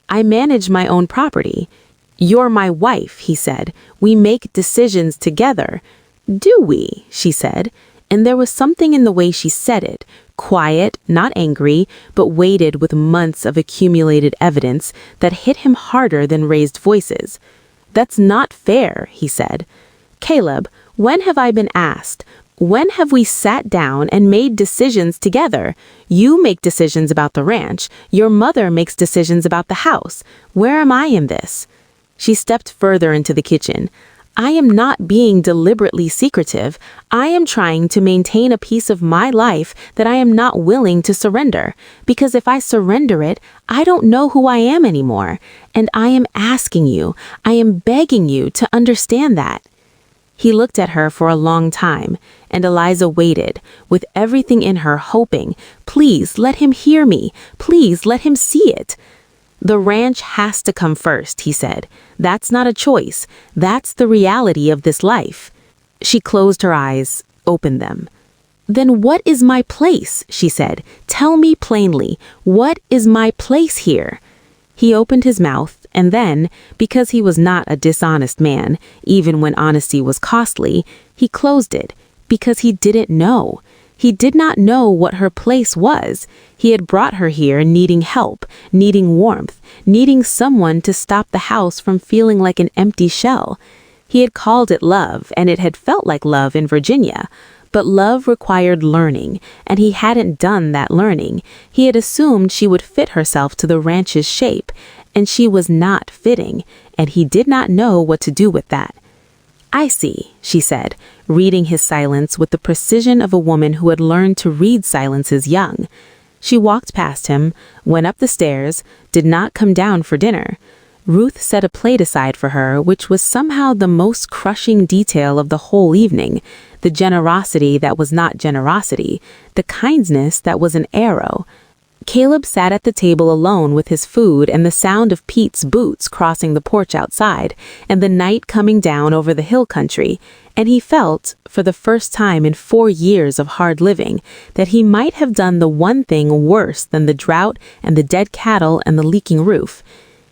"I manage my own property." "You're my wife," he said. "We make decisions together." "Do we?" she said. And there was something in the way she said it, quiet, not angry, but weighted with months of accumulated evidence that hit him harder than raised voices. "That's not fair," he said. "Caleb, when have I been asked? When have we sat down and made decisions together? You make decisions about the ranch. Your mother makes decisions about the house. Where am I in this?" She stepped further into the kitchen. "I am not being deliberately secretive. I am trying to maintain a piece of my life that I am not willing to surrender. Because if I surrender it, I don't know who I am anymore. And I am asking you, I am begging you to understand that." He looked at her for a long time, and Eliza waited, with everything in her hoping, "Please let him hear me. Please let him see it." "The ranch has to come first," he said. "That's not a choice. That's the reality of this life." She closed her eyes, opened them. "Then what is my place?" she said. "Tell me plainly, what is my place here?" He opened his mouth, and then, because he was not a dishonest man, even when honesty was costly, he closed it, because he didn't know. He did not know what her place was. He had brought her here needing help, needing warmth, needing someone to stop the house from feeling like an empty shell. He had called it love, and it had felt like love in Virginia. But love required learning, and he hadn't done that learning. He had assumed she would fit herself to the ranch's shape, and she was not fitting, and he did not know what to do with that. "I see," she said, reading his silence with the precision of a woman who had learned to read silences young. She walked past him, went up the stairs, did not come down for dinner. Ruth set a plate aside for her, which was somehow the most crushing detail of the whole evening, the generosity that was not generosity, the kindness that was an arrow. Caleb sat at the table alone with his food and the sound of Pete's boots crossing the porch outside, and the night coming down over the hill country, and he felt, for the first time in 4 years of hard living, that he might have done the one thing worse than the drought and the dead cattle and the leaking roof.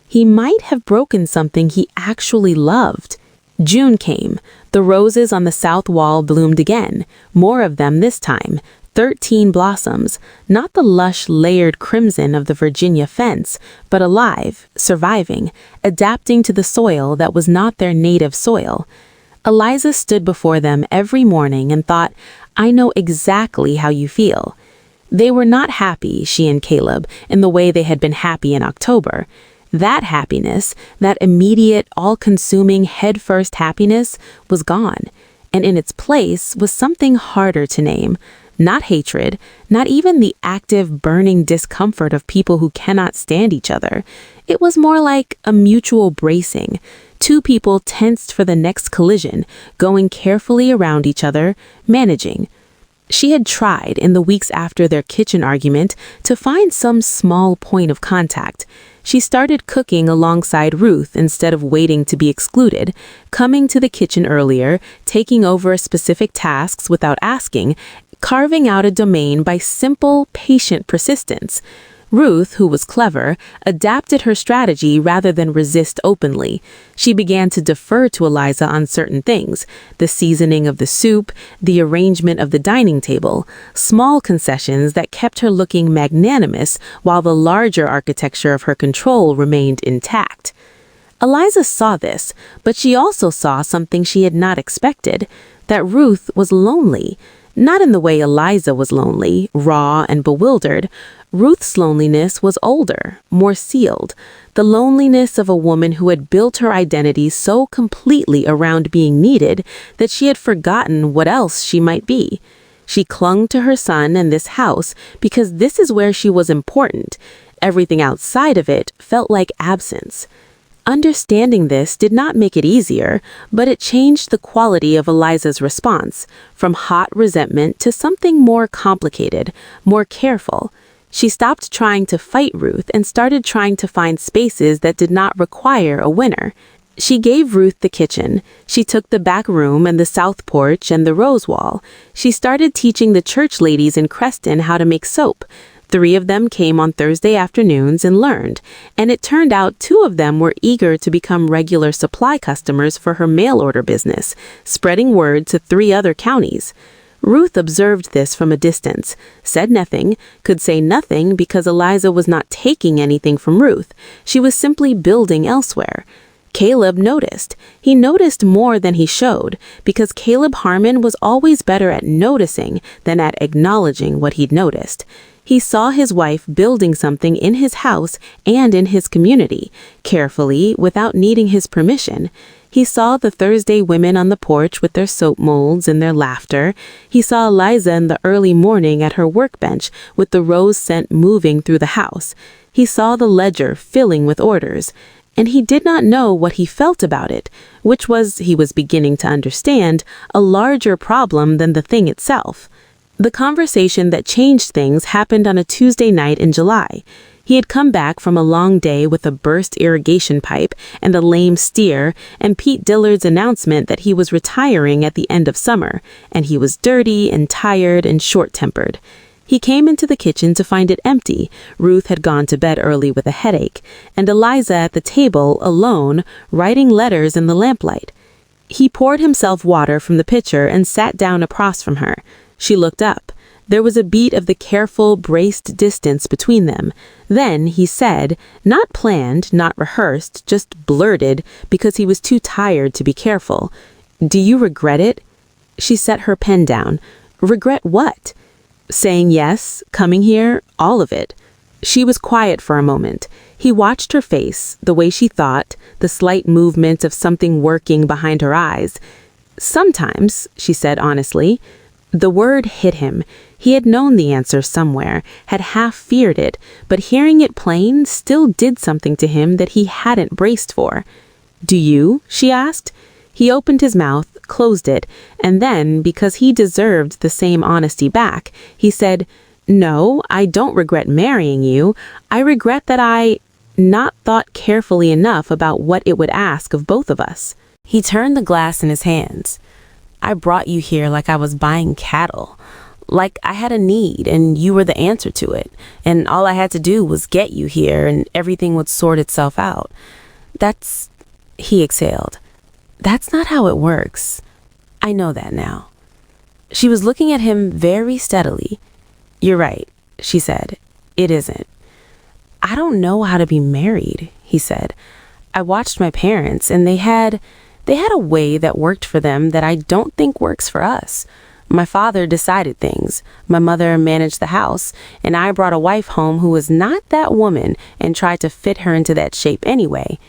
He might have broken something he actually loved. June came. The roses on the south wall bloomed again, more of them this time. 13 blossoms, not the lush layered crimson of the Virginia fence, but alive, surviving, adapting to the soil that was not their native soil. Eliza stood before them every morning and thought, "I know exactly how you feel." They were not happy, she and Caleb, in the way they had been happy in October. That happiness, that immediate, all-consuming, head-first happiness, was gone, and in its place was something harder to name. Not hatred, not even the active, burning discomfort of people who cannot stand each other. It was more like a mutual bracing, 2 people tensed for the next collision, going carefully around each other, managing. She had tried, in the weeks after their kitchen argument, to find some small point of contact. She started cooking alongside Ruth instead of waiting to be excluded, coming to the kitchen earlier, taking over specific tasks without asking, carving out a domain by simple, patient persistence. Ruth, who was clever, adapted her strategy rather than resist openly. She began to defer to Eliza on certain things: the seasoning of the soup, the arrangement of the dining table, small concessions that kept her looking magnanimous while the larger architecture of her control remained intact. Eliza saw this, but she also saw something she had not expected: that Ruth was lonely. Not in the way Eliza was lonely, raw and bewildered. Ruth's loneliness was older, more sealed, the loneliness of a woman who had built her identity so completely around being needed that she had forgotten what else she might be. She clung to her son and this house because this is where she was important. Everything outside of it felt like absence. Understanding this did not make it easier, but it changed the quality of Eliza's response, from hot resentment to something more complicated, more careful. She stopped trying to fight Ruth and started trying to find spaces that did not require a winner. She gave Ruth the kitchen. She took the back room and the south porch and the rose wall. She started teaching the church ladies in Creston how to make soap. 3 of them came on Thursday afternoons and learned, and it turned out 2 of them were eager to become regular supply customers for her mail order business, spreading word to 3 other counties. Ruth observed this from a distance, said nothing, could say nothing because Eliza was not taking anything from Ruth. She was simply building elsewhere. Caleb noticed. He noticed more than he showed, because Caleb Harmon was always better at noticing than at acknowledging what he'd noticed. He saw his wife building something in his house and in his community, carefully, without needing his permission. He saw the Thursday women on the porch with their soap molds and their laughter. He saw Eliza in the early morning at her workbench with the rose scent moving through the house. He saw the ledger filling with orders. And he did not know what he felt about it, which was, he was beginning to understand, a larger problem than the thing itself. The conversation that changed things happened on a Tuesday night in July. He had come back from a long day with a burst irrigation pipe and a lame steer, and Pete Dillard's announcement that he was retiring at the end of summer, and he was dirty and tired and short-tempered. He came into the kitchen to find it empty. Ruth had gone to bed early with a headache, and Eliza at the table, alone, writing letters in the lamplight. He poured himself water from the pitcher and sat down across from her. She looked up. There was a beat of the careful, braced distance between them. Then he said, not planned, not rehearsed, just blurted, because he was too tired to be careful, "Do you regret it?" She set her pen down. "Regret what?" "Saying yes, coming here, all of it." She was quiet for a moment. He watched her face, the way she thought, the slight movement of something working behind her eyes. "Sometimes," she said honestly. The word hit him. He had known the answer somewhere, had half feared it, but hearing it plain still did something to him that he hadn't braced for. "Do you?" she asked. He opened his mouth, closed it, and then, because he deserved the same honesty back, he said, "No, I don't regret marrying you. I regret that I not thought carefully enough about what it would ask of both of us." He turned the glass in his hands. "I brought you here like I was buying cattle. Like I had a need and you were the answer to it. And all I had to do was get you here and everything would sort itself out. That's," he exhaled, "that's not how it works. I know that now." She was looking at him very steadily. "You're right," she said. "It isn't." "I don't know how to be married," he said. "I watched my parents and they had a way that worked for them that I don't think works for us. My father decided things. My mother managed the house, and I brought a wife home who was not that woman and tried to fit her into that shape anyway."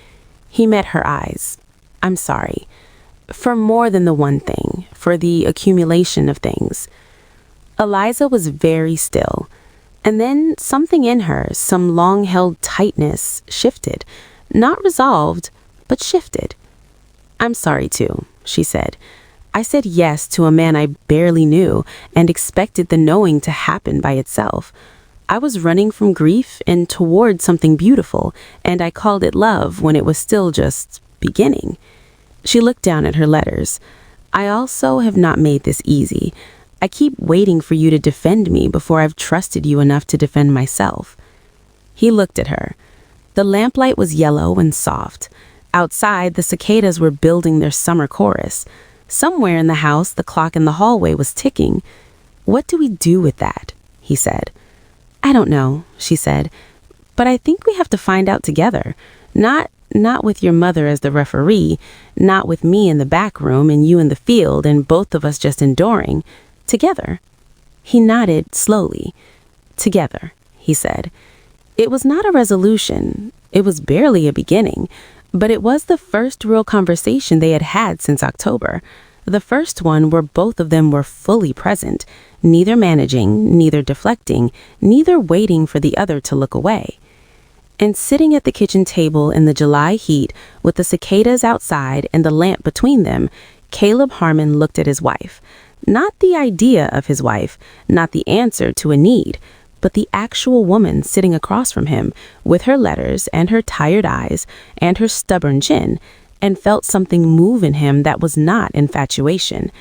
He met her eyes. "I'm sorry. For more than the one thing, for the accumulation of things." Eliza was very still, and then something in her, some long-held tightness, shifted. Not resolved, but shifted. "I'm sorry too," she said. I said yes to a man I barely knew and expected the knowing to happen by itself. I was running from grief and toward something beautiful, and I called it love when it was still just beginning. She looked down at her letters. I also have not made this easy. I keep waiting for you to defend me before I've trusted you enough to defend myself. He looked at her. The lamplight was yellow and soft. Outside, the cicadas were building their summer chorus. Somewhere in the house, the clock in the hallway was ticking. What do we do with that? He said. I don't know, she said, but I think we have to find out together. Not with your mother as the referee, not with me in the back room and you in the field and both of us just enduring. Together. He nodded slowly. Together, he said. It was not a resolution. It was barely a beginning, but it was the first real conversation they had had since October. The first one where both of them were fully present, neither managing, neither deflecting, neither waiting for the other to look away. And sitting at the kitchen table in the July heat with the cicadas outside and the lamp between them, Caleb Harmon looked at his wife. Not the idea of his wife, not the answer to a need, but the actual woman sitting across from him with her letters and her tired eyes and her stubborn chin, and felt something move in him that was not infatuation.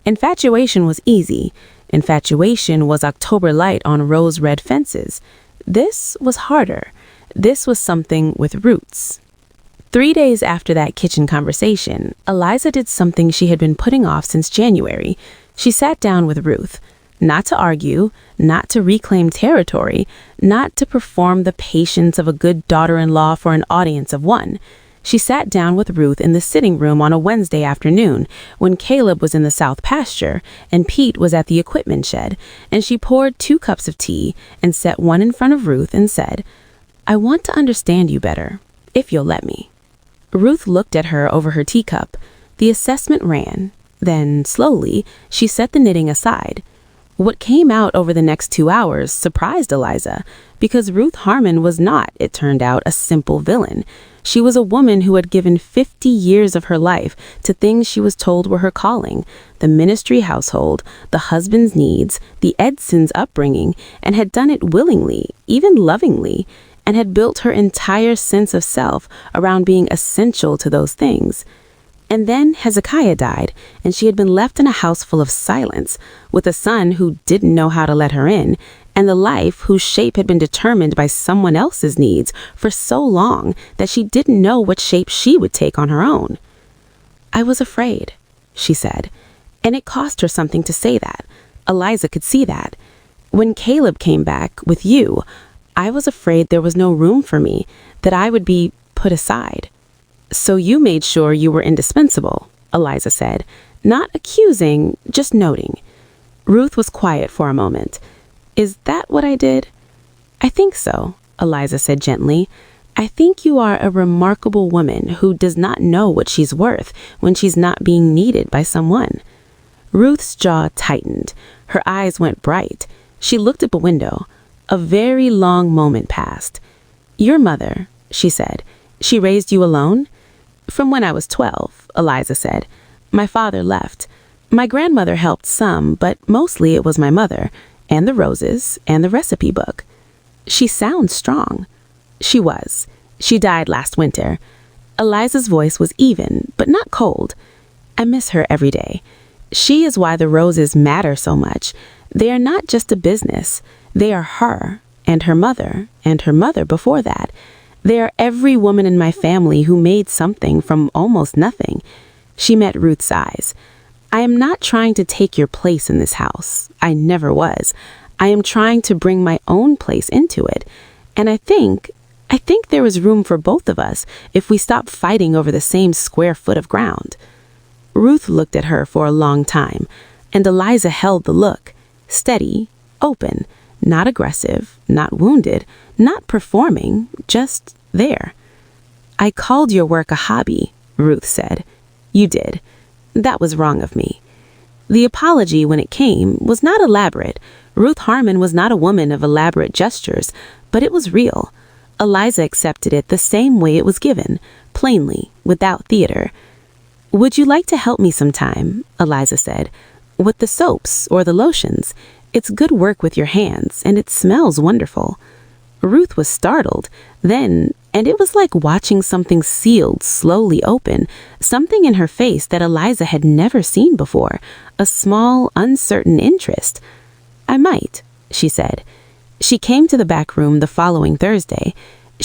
Infatuation was easy. Infatuation was October light on rose-red fences. This was harder. This was something with roots. 3 days after that kitchen conversation, Eliza did something she had been putting off since January. She sat down with Ruth, not to argue, not to reclaim territory, not to perform the patience of a good daughter-in-law for an audience of one. She sat down with Ruth in the sitting room on a Wednesday afternoon when Caleb was in the south pasture and Pete was at the equipment shed, and she poured 2 cups of tea and set one in front of Ruth and said, I want to understand you better, if you'll let me. Ruth looked at her over her teacup. The assessment ran. Then, slowly, she set the knitting aside. What came out over the next 2 hours surprised Eliza, because Ruth Harmon was not, it turned out, a simple villain. She was a woman who had given 50 years of her life to things she was told were her calling, the ministry household, the husband's needs, the Edsons' upbringing, and had done it willingly, even lovingly, and had built her entire sense of self around being essential to those things. And then Hezekiah died, and she had been left in a house full of silence, with a son who didn't know how to let her in, and the life whose shape had been determined by someone else's needs for so long that she didn't know what shape she would take on her own. I was afraid, she said, and it cost her something to say that. Eliza could see that. When Caleb came back with you, I was afraid there was no room for me, that I would be put aside. So you made sure you were indispensable, Eliza said, not accusing, just noting. Ruth was quiet for a moment. Is that what I did? I think so, Eliza said gently. I think you are a remarkable woman who does not know what she's worth when she's not being needed by someone. Ruth's jaw tightened. Her eyes went bright. She looked at the window. A very long moment passed. Your mother, she said, she raised you alone? From when I was 12, Eliza said. My father left. My grandmother helped some, but mostly it was my mother, and the roses, and the recipe book. She sounds strong. She was. She died last winter. Eliza's voice was even, but not cold. I miss her every day. She is why the roses matter so much. They are not just a business. They are her, and her mother before that. They are every woman in my family who made something from almost nothing. She met Ruth's eyes. I am not trying to take your place in this house. I never was. I am trying to bring my own place into it. And I think there is room for both of us if we stop fighting over the same square foot of ground. Ruth looked at her for a long time, and Eliza held the look, steady, open, not aggressive, not wounded, not performing, just there. I called your work a hobby, Ruth said. You did. That was wrong of me. The apology, when it came, was not elaborate. Ruth Harmon was not a woman of elaborate gestures, but it was real. Eliza accepted it the same way it was given, plainly, without theater. "Would you like to help me sometime?" Eliza said. "With the soaps or the lotions. It's good work with your hands, and it smells wonderful." Ruth was startled. And it was like watching something sealed slowly open, something in her face that Eliza had never seen before, a small, uncertain interest. "I might," she said. She came to the back room the following Thursday.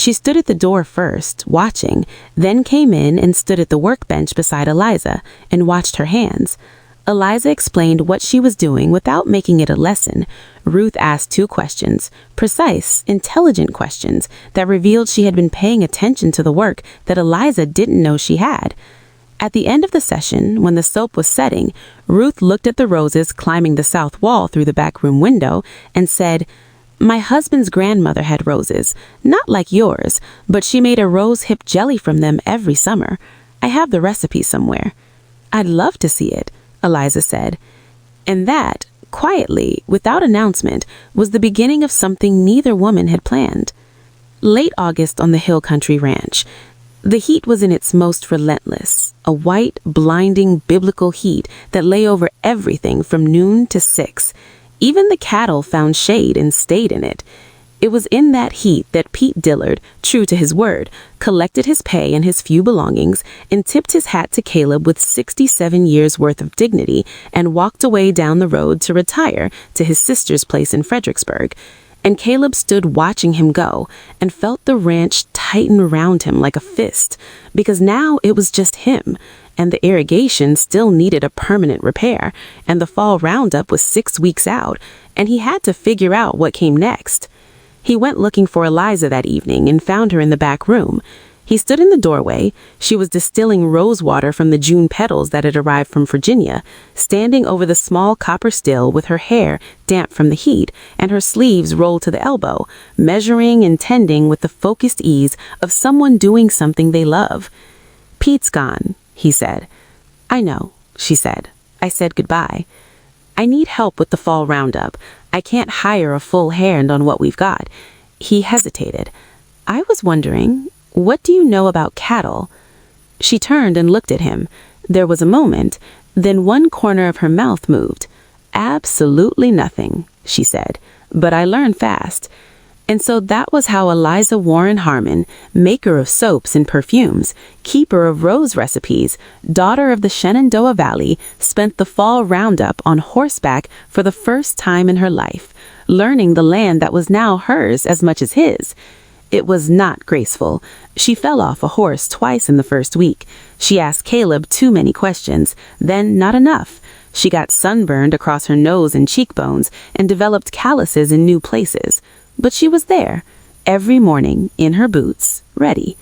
She stood at the door first, watching, then came in and stood at the workbench beside Eliza and watched her hands. Eliza explained what she was doing without making it a lesson. Ruth asked 2 questions, precise, intelligent questions that revealed she had been paying attention to the work that Eliza didn't know she had. At the end of the session, when the soap was setting, Ruth looked at the roses climbing the south wall through the back room window and said, "My husband's grandmother had roses, not like yours, but she made a rose hip jelly from them every summer. I have the recipe somewhere." "I'd love to see it," Eliza said. And that, quietly, without announcement, was the beginning of something neither woman had planned. Late August on the Hill Country Ranch. The heat was in its most relentless, a white, blinding, biblical heat that lay over everything from noon to 6. Even the cattle found shade and stayed in it. It was in that heat that Pete Dillard, true to his word, collected his pay and his few belongings and tipped his hat to Caleb with 67 years' worth of dignity and walked away down the road to retire to his sister's place in Fredericksburg. And Caleb stood watching him go and felt the ranch tighten around him like a fist, because now it was just him, and the irrigation still needed a permanent repair, and the fall roundup was 6 weeks out, and he had to figure out what came next. He went looking for Eliza that evening and found her in the back room. He stood in the doorway. She was distilling rose water from the June petals that had arrived from Virginia, standing over the small copper still with her hair damp from the heat and her sleeves rolled to the elbow, measuring and tending with the focused ease of someone doing something they love. "Pete's gone," he said. "I know," she said. "I said goodbye. I need help with the fall roundup. I can't hire a full hand on what we've got." He hesitated. "I was wondering, what do you know about cattle?" She turned and looked at him. There was a moment, then one corner of her mouth moved. "Absolutely nothing," she said, "but I learn fast." And so that was how Eliza Wren Harmon, maker of soaps and perfumes, keeper of rose recipes, daughter of the Shenandoah Valley, spent the fall roundup on horseback for the first time in her life, learning the land that was now hers as much as his. It was not graceful. She fell off a horse twice in the first week. She asked Caleb too many questions, then not enough. She got sunburned across her nose and cheekbones and developed calluses in new places. But she was there, every morning, in her boots, ready.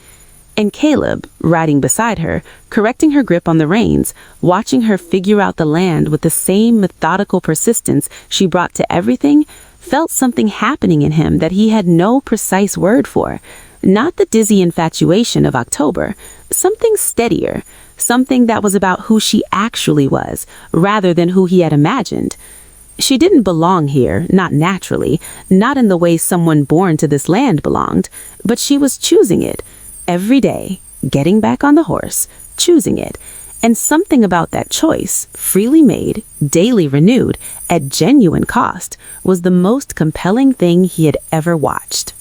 And Caleb, riding beside her, correcting her grip on the reins, watching her figure out the land with the same methodical persistence she brought to everything, felt something happening in him that he had no precise word for. Not the dizzy infatuation of October, something steadier, something that was about who she actually was, rather than who he had imagined. She didn't belong here, not naturally, not in the way someone born to this land belonged, but she was choosing it, every day, getting back on the horse, choosing it. And something about that choice, freely made, daily renewed, at genuine cost, was the most compelling thing he had ever watched.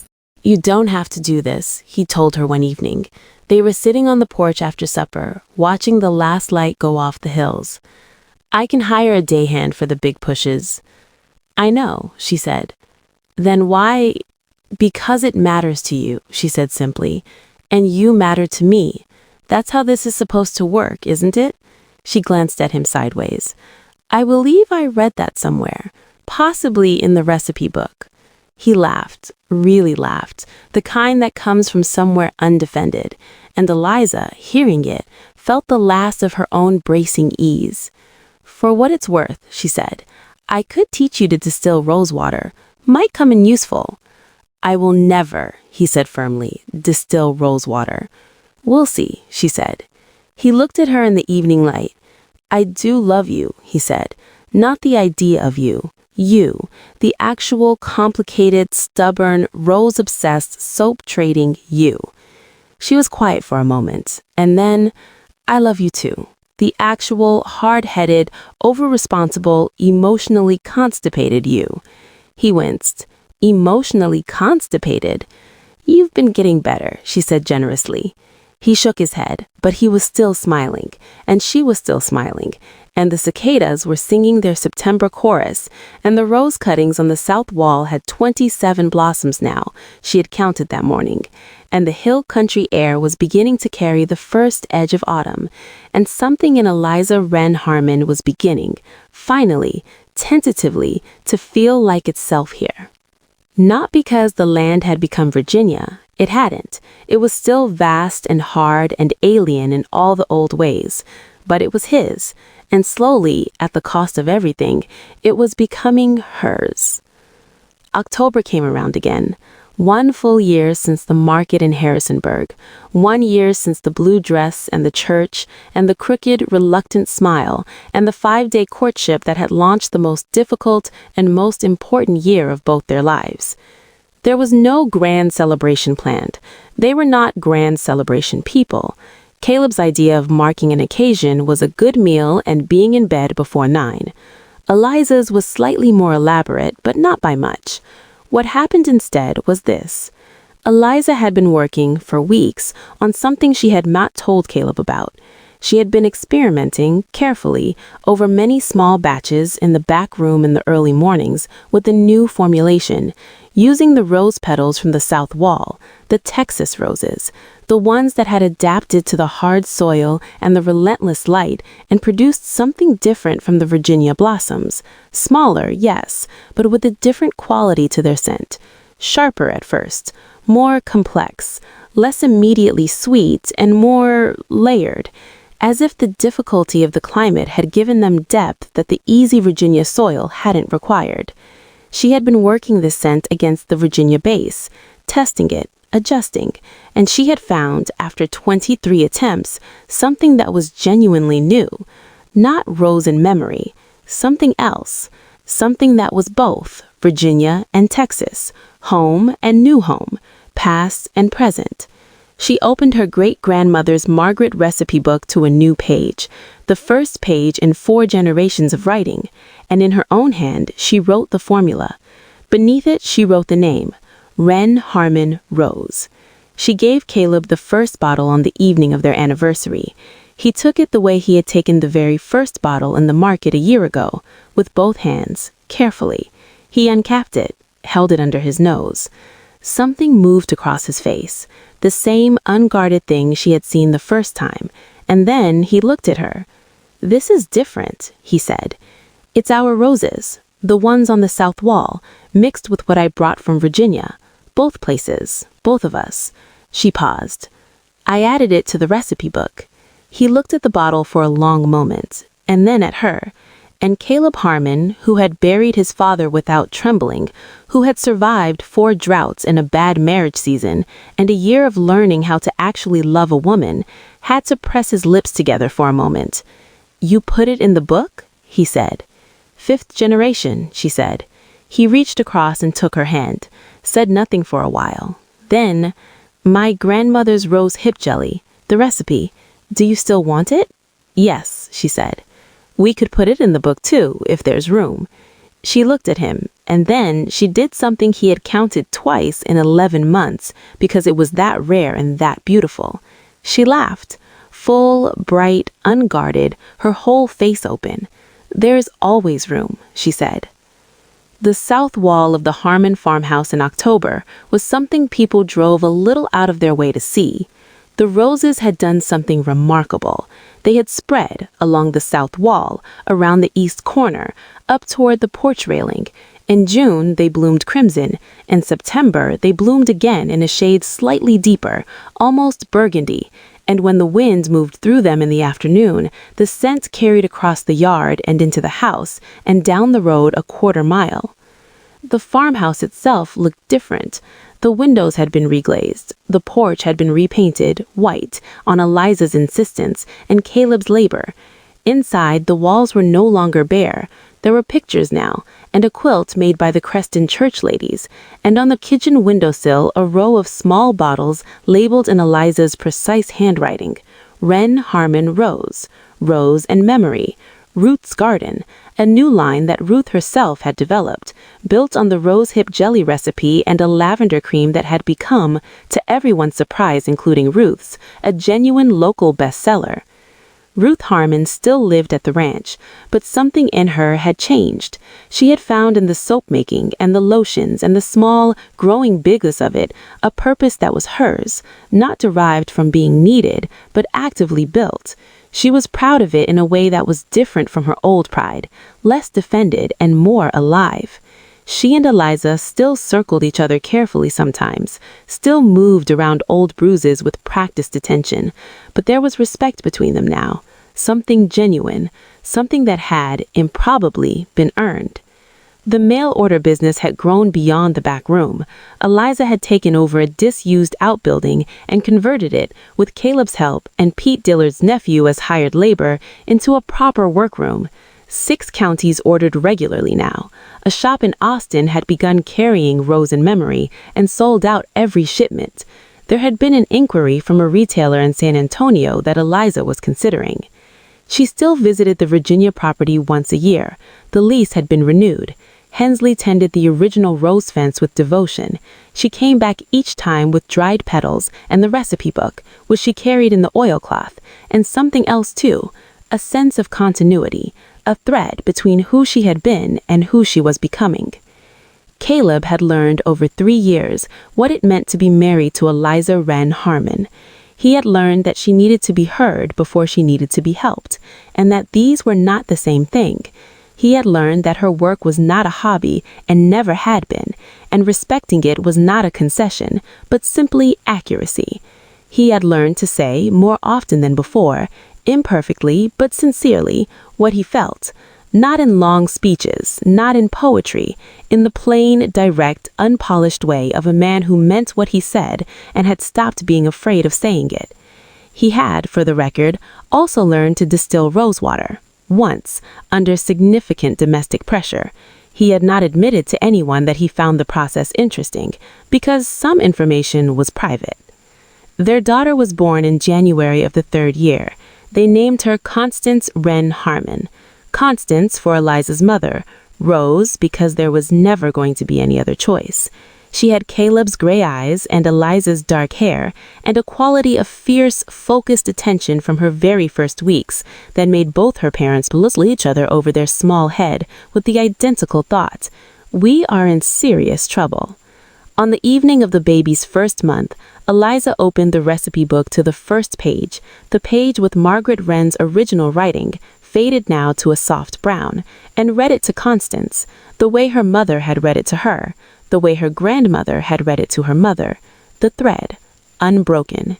"You don't have to do this," he told her one evening. They were sitting on the porch after supper, watching the last light go off the hills. "I can hire a day hand for the big pushes." "I know," she said. "Then why?" "Because it matters to you," she said simply. "And you matter to me. That's how this is supposed to work, isn't it?" She glanced at him sideways. "I believe I read that somewhere, possibly in the recipe book." He laughed, really laughed, the kind that comes from somewhere undefended, and Eliza, hearing it, felt the last of her own bracing ease. "For what it's worth," she said, "I could teach you to distill rose water. Might come in useful." "I will never," he said firmly, "distill rose water." "We'll see," she said. He looked at her in the evening light. "I do love you," he said, "not the idea of you. You, the actual, complicated, stubborn, rose-obsessed, soap-trading you." She was quiet for a moment, and then, "I love you too." The actual, hard-headed, over-responsible, emotionally constipated you. He winced. Emotionally constipated? You've been getting better, she said generously. He shook his head, but he was still smiling, and she was still smiling, and the cicadas were singing their September chorus, and the rose cuttings on the south wall had 27 blossoms now, she had counted that morning, and the hill country air was beginning to carry the first edge of autumn, and something in Eliza Wren Harmon was beginning, finally, tentatively, to feel like itself here. Not because the land had become Virginia. It hadn't. It was still vast and hard and alien in all the old ways. But it was his, and slowly, at the cost of everything, it was becoming hers. October came around again. 1 full year since the market in Harrisonburg. 1 year since the blue dress and the church and the crooked, reluctant smile and the 5-day courtship that had launched the most difficult and most important year of both their lives. There was no grand celebration planned. They were not grand celebration people. Caleb's idea of marking an occasion was a good meal and being in bed before 9. Eliza's was slightly more elaborate, but not by much. What happened instead was this. Eliza had been working, for weeks, on something she had not told Caleb about. She had been experimenting, carefully, over many small batches in the back room in the early mornings with a new formulation, using the rose petals from the south wall, the Texas roses, the ones that had adapted to the hard soil and the relentless light and produced something different from the Virginia blossoms. Smaller, yes, but with a different quality to their scent. Sharper at first, more complex, less immediately sweet, and more layered, as if the difficulty of the climate had given them depth that the easy Virginia soil hadn't required. She had been working this scent against the Virginia base, testing it, adjusting, and she had found, after 23 attempts, something that was genuinely new. Not rose in memory, something else, something that was both Virginia and Texas, home and new home, past and present. She opened her great-grandmother's Margaret recipe book to a new page, the first page in 4 generations of writing, and in her own hand she wrote the formula. Beneath it she wrote the name, Wren Harmon Rose. She gave Caleb the first bottle on the evening of their anniversary. He took it the way he had taken the very first bottle in the market a year ago, with both hands, carefully. He uncapped it, held it under his nose. Something moved across his face, the same unguarded thing she had seen the first time, and then he looked at her. "This is different," he said. "It's our roses, the ones on the south wall, mixed with what I brought from Virginia. Both places, both of us." She paused. "I added it to the recipe book." He looked at the bottle for a long moment, and then at her. And Caleb Harmon, who had buried his father without trembling, who had survived 4 droughts and a bad marriage season, and a year of learning how to actually love a woman, had to press his lips together for a moment. "You put it in the book?" he said. "5th generation," she said. He reached across and took her hand, said nothing for a while. Then, "My grandmother's rose hip jelly, the recipe. Do you still want it?" "Yes," she said. "We could put it in the book too, if there's room." She looked at him, and then she did something he had counted twice in 11 months because it was that rare and that beautiful. She laughed, full, bright, unguarded, her whole face open. "There's always room," she said. The south wall of the Harmon farmhouse in October was something people drove a little out of their way to see. The roses had done something remarkable. They had spread along the south wall, around the east corner, up toward the porch railing. In June, they bloomed crimson. In September, they bloomed again in a shade slightly deeper, almost burgundy. And when the wind moved through them in the afternoon, the scent carried across the yard and into the house and down the road a 1/4 mile. The farmhouse itself looked different. The windows had been reglazed. The porch had been repainted white on Eliza's insistence and Caleb's labor. Inside, the walls were no longer bare. There were pictures now, and a quilt made by the Creston church ladies, and on the kitchen windowsill a row of small bottles labeled in Eliza's precise handwriting. Wren Harmon Rose, Rose and Memory, Ruth's Garden, a new line that Ruth herself had developed, built on the rosehip jelly recipe and a lavender cream that had become, to everyone's surprise including Ruth's, a genuine local bestseller. Ruth Harmon still lived at the ranch, but something in her had changed. She had found in the soap making and the lotions and the small, growing bigness of it a purpose that was hers, not derived from being needed, but actively built. She was proud of it in a way that was different from her old pride, less defended and more alive. She and Eliza still circled each other carefully sometimes, still moved around old bruises with practiced attention, but there was respect between them now, something genuine, something that had, improbably, been earned. The mail-order business had grown beyond the back room. Eliza had taken over a disused outbuilding and converted it, with Caleb's help and Pete Dillard's nephew as hired labor, into a proper workroom. 6 counties ordered regularly now. A shop in Austin had begun carrying Rose and Memory and sold out every shipment. There had been an inquiry from a retailer in San Antonio that Eliza was considering. She still visited the Virginia property once a year. The lease had been renewed. Hensley tended the original rose fence with devotion. She came back each time with dried petals and the recipe book, which she carried in the oilcloth, and something else too, a sense of continuity, a thread between who she had been and who she was becoming. Caleb had learned over 3 years what it meant to be married to Eliza Wren Harmon. He had learned that she needed to be heard before she needed to be helped, and that these were not the same thing. He had learned that her work was not a hobby and never had been, and respecting it was not a concession, but simply accuracy. He had learned to say, more often than before, imperfectly but sincerely, what he felt, not in long speeches, not in poetry, in the plain, direct, unpolished way of a man who meant what he said and had stopped being afraid of saying it. He had, for the record, also learned to distill rosewater. Once, under significant domestic pressure. He had not admitted to anyone that he found the process interesting, because some information was private. Their daughter was born in January of the 3rd year. They named her Constance Wren Harmon. Constance for Eliza's mother, Rose because there was never going to be any other choice. She had Caleb's gray eyes and Eliza's dark hair, and a quality of fierce, focused attention from her very first weeks that made both her parents belittle each other over their small head with the identical thought, "We are in serious trouble." On the evening of the baby's first month, Eliza opened the recipe book to the first page, the page with Margaret Wren's original writing, faded now to a soft brown, and read it to Constance, the way her mother had read it to her, the way her grandmother had read it to her mother, the thread, unbroken.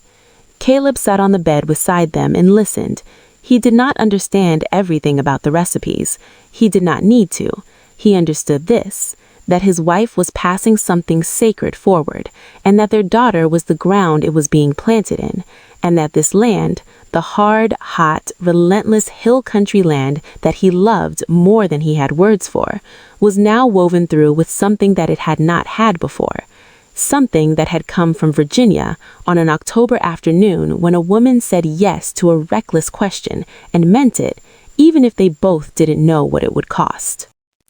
Caleb sat on the bed beside them and listened. He did not understand everything about the recipes. He did not need to. He understood this, that his wife was passing something sacred forward, and that their daughter was the ground it was being planted in, and that this land, the hard, hot, relentless hill country land that he loved more than he had words for, was now woven through with something that it had not had before. Something that had come from Virginia on an October afternoon when a woman said yes to a reckless question and meant it, even if they both didn't know what it would cost.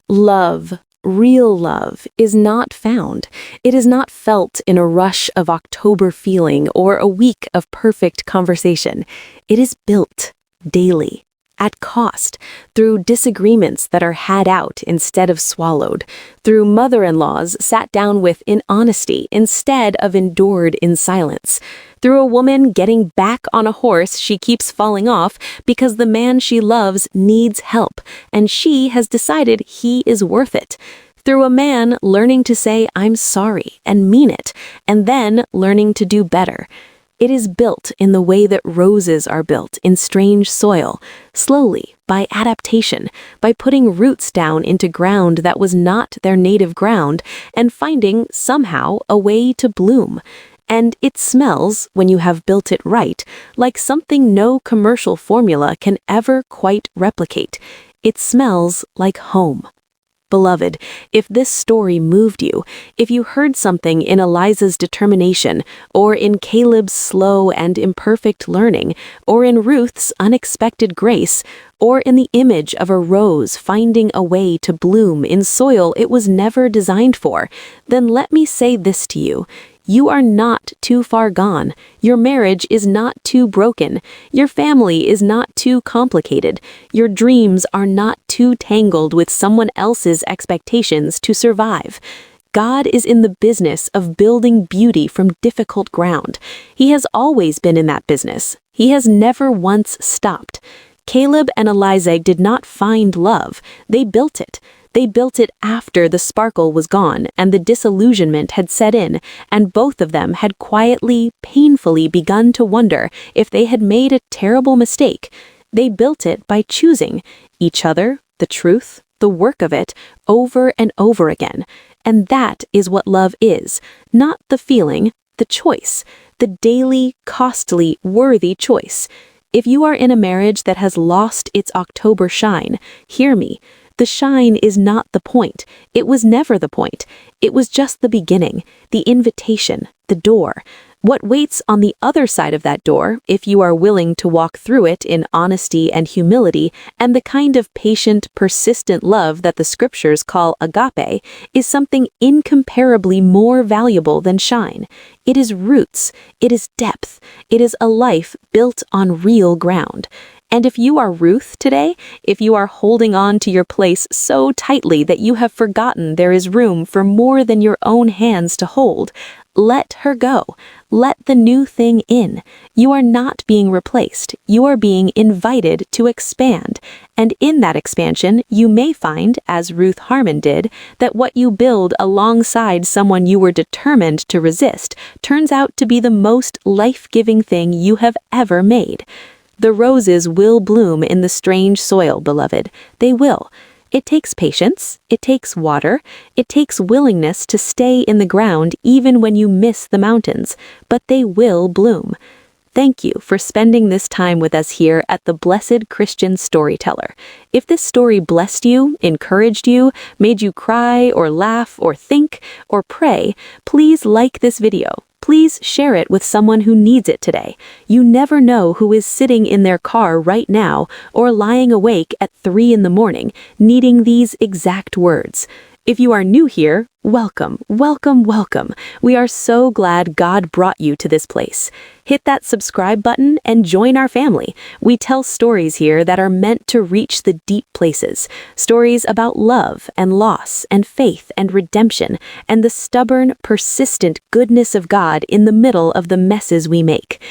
Love, real love, is not found. It is not felt in a rush of October feeling or a week of perfect conversation. It is built daily, at cost, through disagreements that are had out instead of swallowed, through mother-in-laws sat down with in honesty instead of endured in silence, through a woman getting back on a horse she keeps falling off because the man she loves needs help, and she has decided he is worth it, through a man learning to say "I'm sorry" and mean it, and then learning to do better. It is built in the way that roses are built in strange soil, slowly, by adaptation, by putting roots down into ground that was not their native ground, and finding, somehow, a way to bloom. And it smells, when you have built it right, like something no commercial formula can ever quite replicate. It smells like home. Beloved, if this story moved you, if you heard something in Eliza's determination, or in Caleb's slow and imperfect learning, or in Ruth's unexpected grace, or in the image of a rose finding a way to bloom in soil it was never designed for, then let me say this to you. You are not too far gone. Your marriage is not too broken. Your family is not too complicated. Your dreams are not too tangled with someone else's expectations to survive. God is in the business of building beauty from difficult ground. He has always been in that business. He has never once stopped. Caleb and Eliza did not find love. They built it. They built it after the sparkle was gone and the disillusionment had set in, and both of them had quietly, painfully begun to wonder if they had made a terrible mistake. They built it by choosing each other, the truth, the work of it, over and over again. And that is what love is, not the feeling, the choice, the daily, costly, worthy choice. If you are in a marriage that has lost its October shine, hear me. The shine is not the point. It was never the point. It was just the beginning, the invitation, the door. What waits on the other side of that door, if you are willing to walk through it in honesty and humility, and the kind of patient, persistent love that the scriptures call agape, is something incomparably more valuable than shine. It is roots. It is depth. It is a life built on real ground. And if you are Ruth today, if you are holding on to your place so tightly that you have forgotten there is room for more than your own hands to hold, let her go. Let the new thing in. You are not being replaced. You are being invited to expand. And in that expansion, you may find, as Ruth Harmon did, that what you build alongside someone you were determined to resist turns out to be the most life-giving thing you have ever made. The roses will bloom in the strange soil, beloved. They will. It takes patience. It takes water. It takes willingness to stay in the ground even when you miss the mountains. But they will bloom. Thank you for spending this time with us here at the Blessed Christian Storyteller. If this story blessed you, encouraged you, made you cry or laugh or think or pray, please like this video. Please share it with someone who needs it today. You never know who is sitting in their car right now or lying awake at 3 a.m, needing these exact words. If you are new here, welcome, welcome, welcome. We are so glad God brought you to this place. Hit that subscribe button and join our family. We tell stories here that are meant to reach the deep places. Stories about love and loss and faith and redemption and the stubborn, persistent goodness of God in the middle of the messes we make.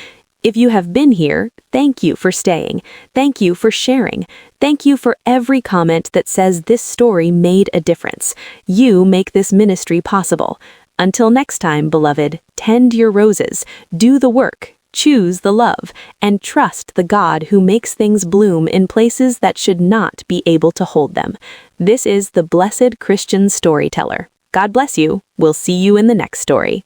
If you have been here, thank you for staying. Thank you for sharing. Thank you for every comment that says this story made a difference. You make this ministry possible. Until next time, beloved, tend your roses, do the work, choose the love, and trust the God who makes things bloom in places that should not be able to hold them. This is the Blessed Christian Storyteller. God bless you. We'll see you in the next story.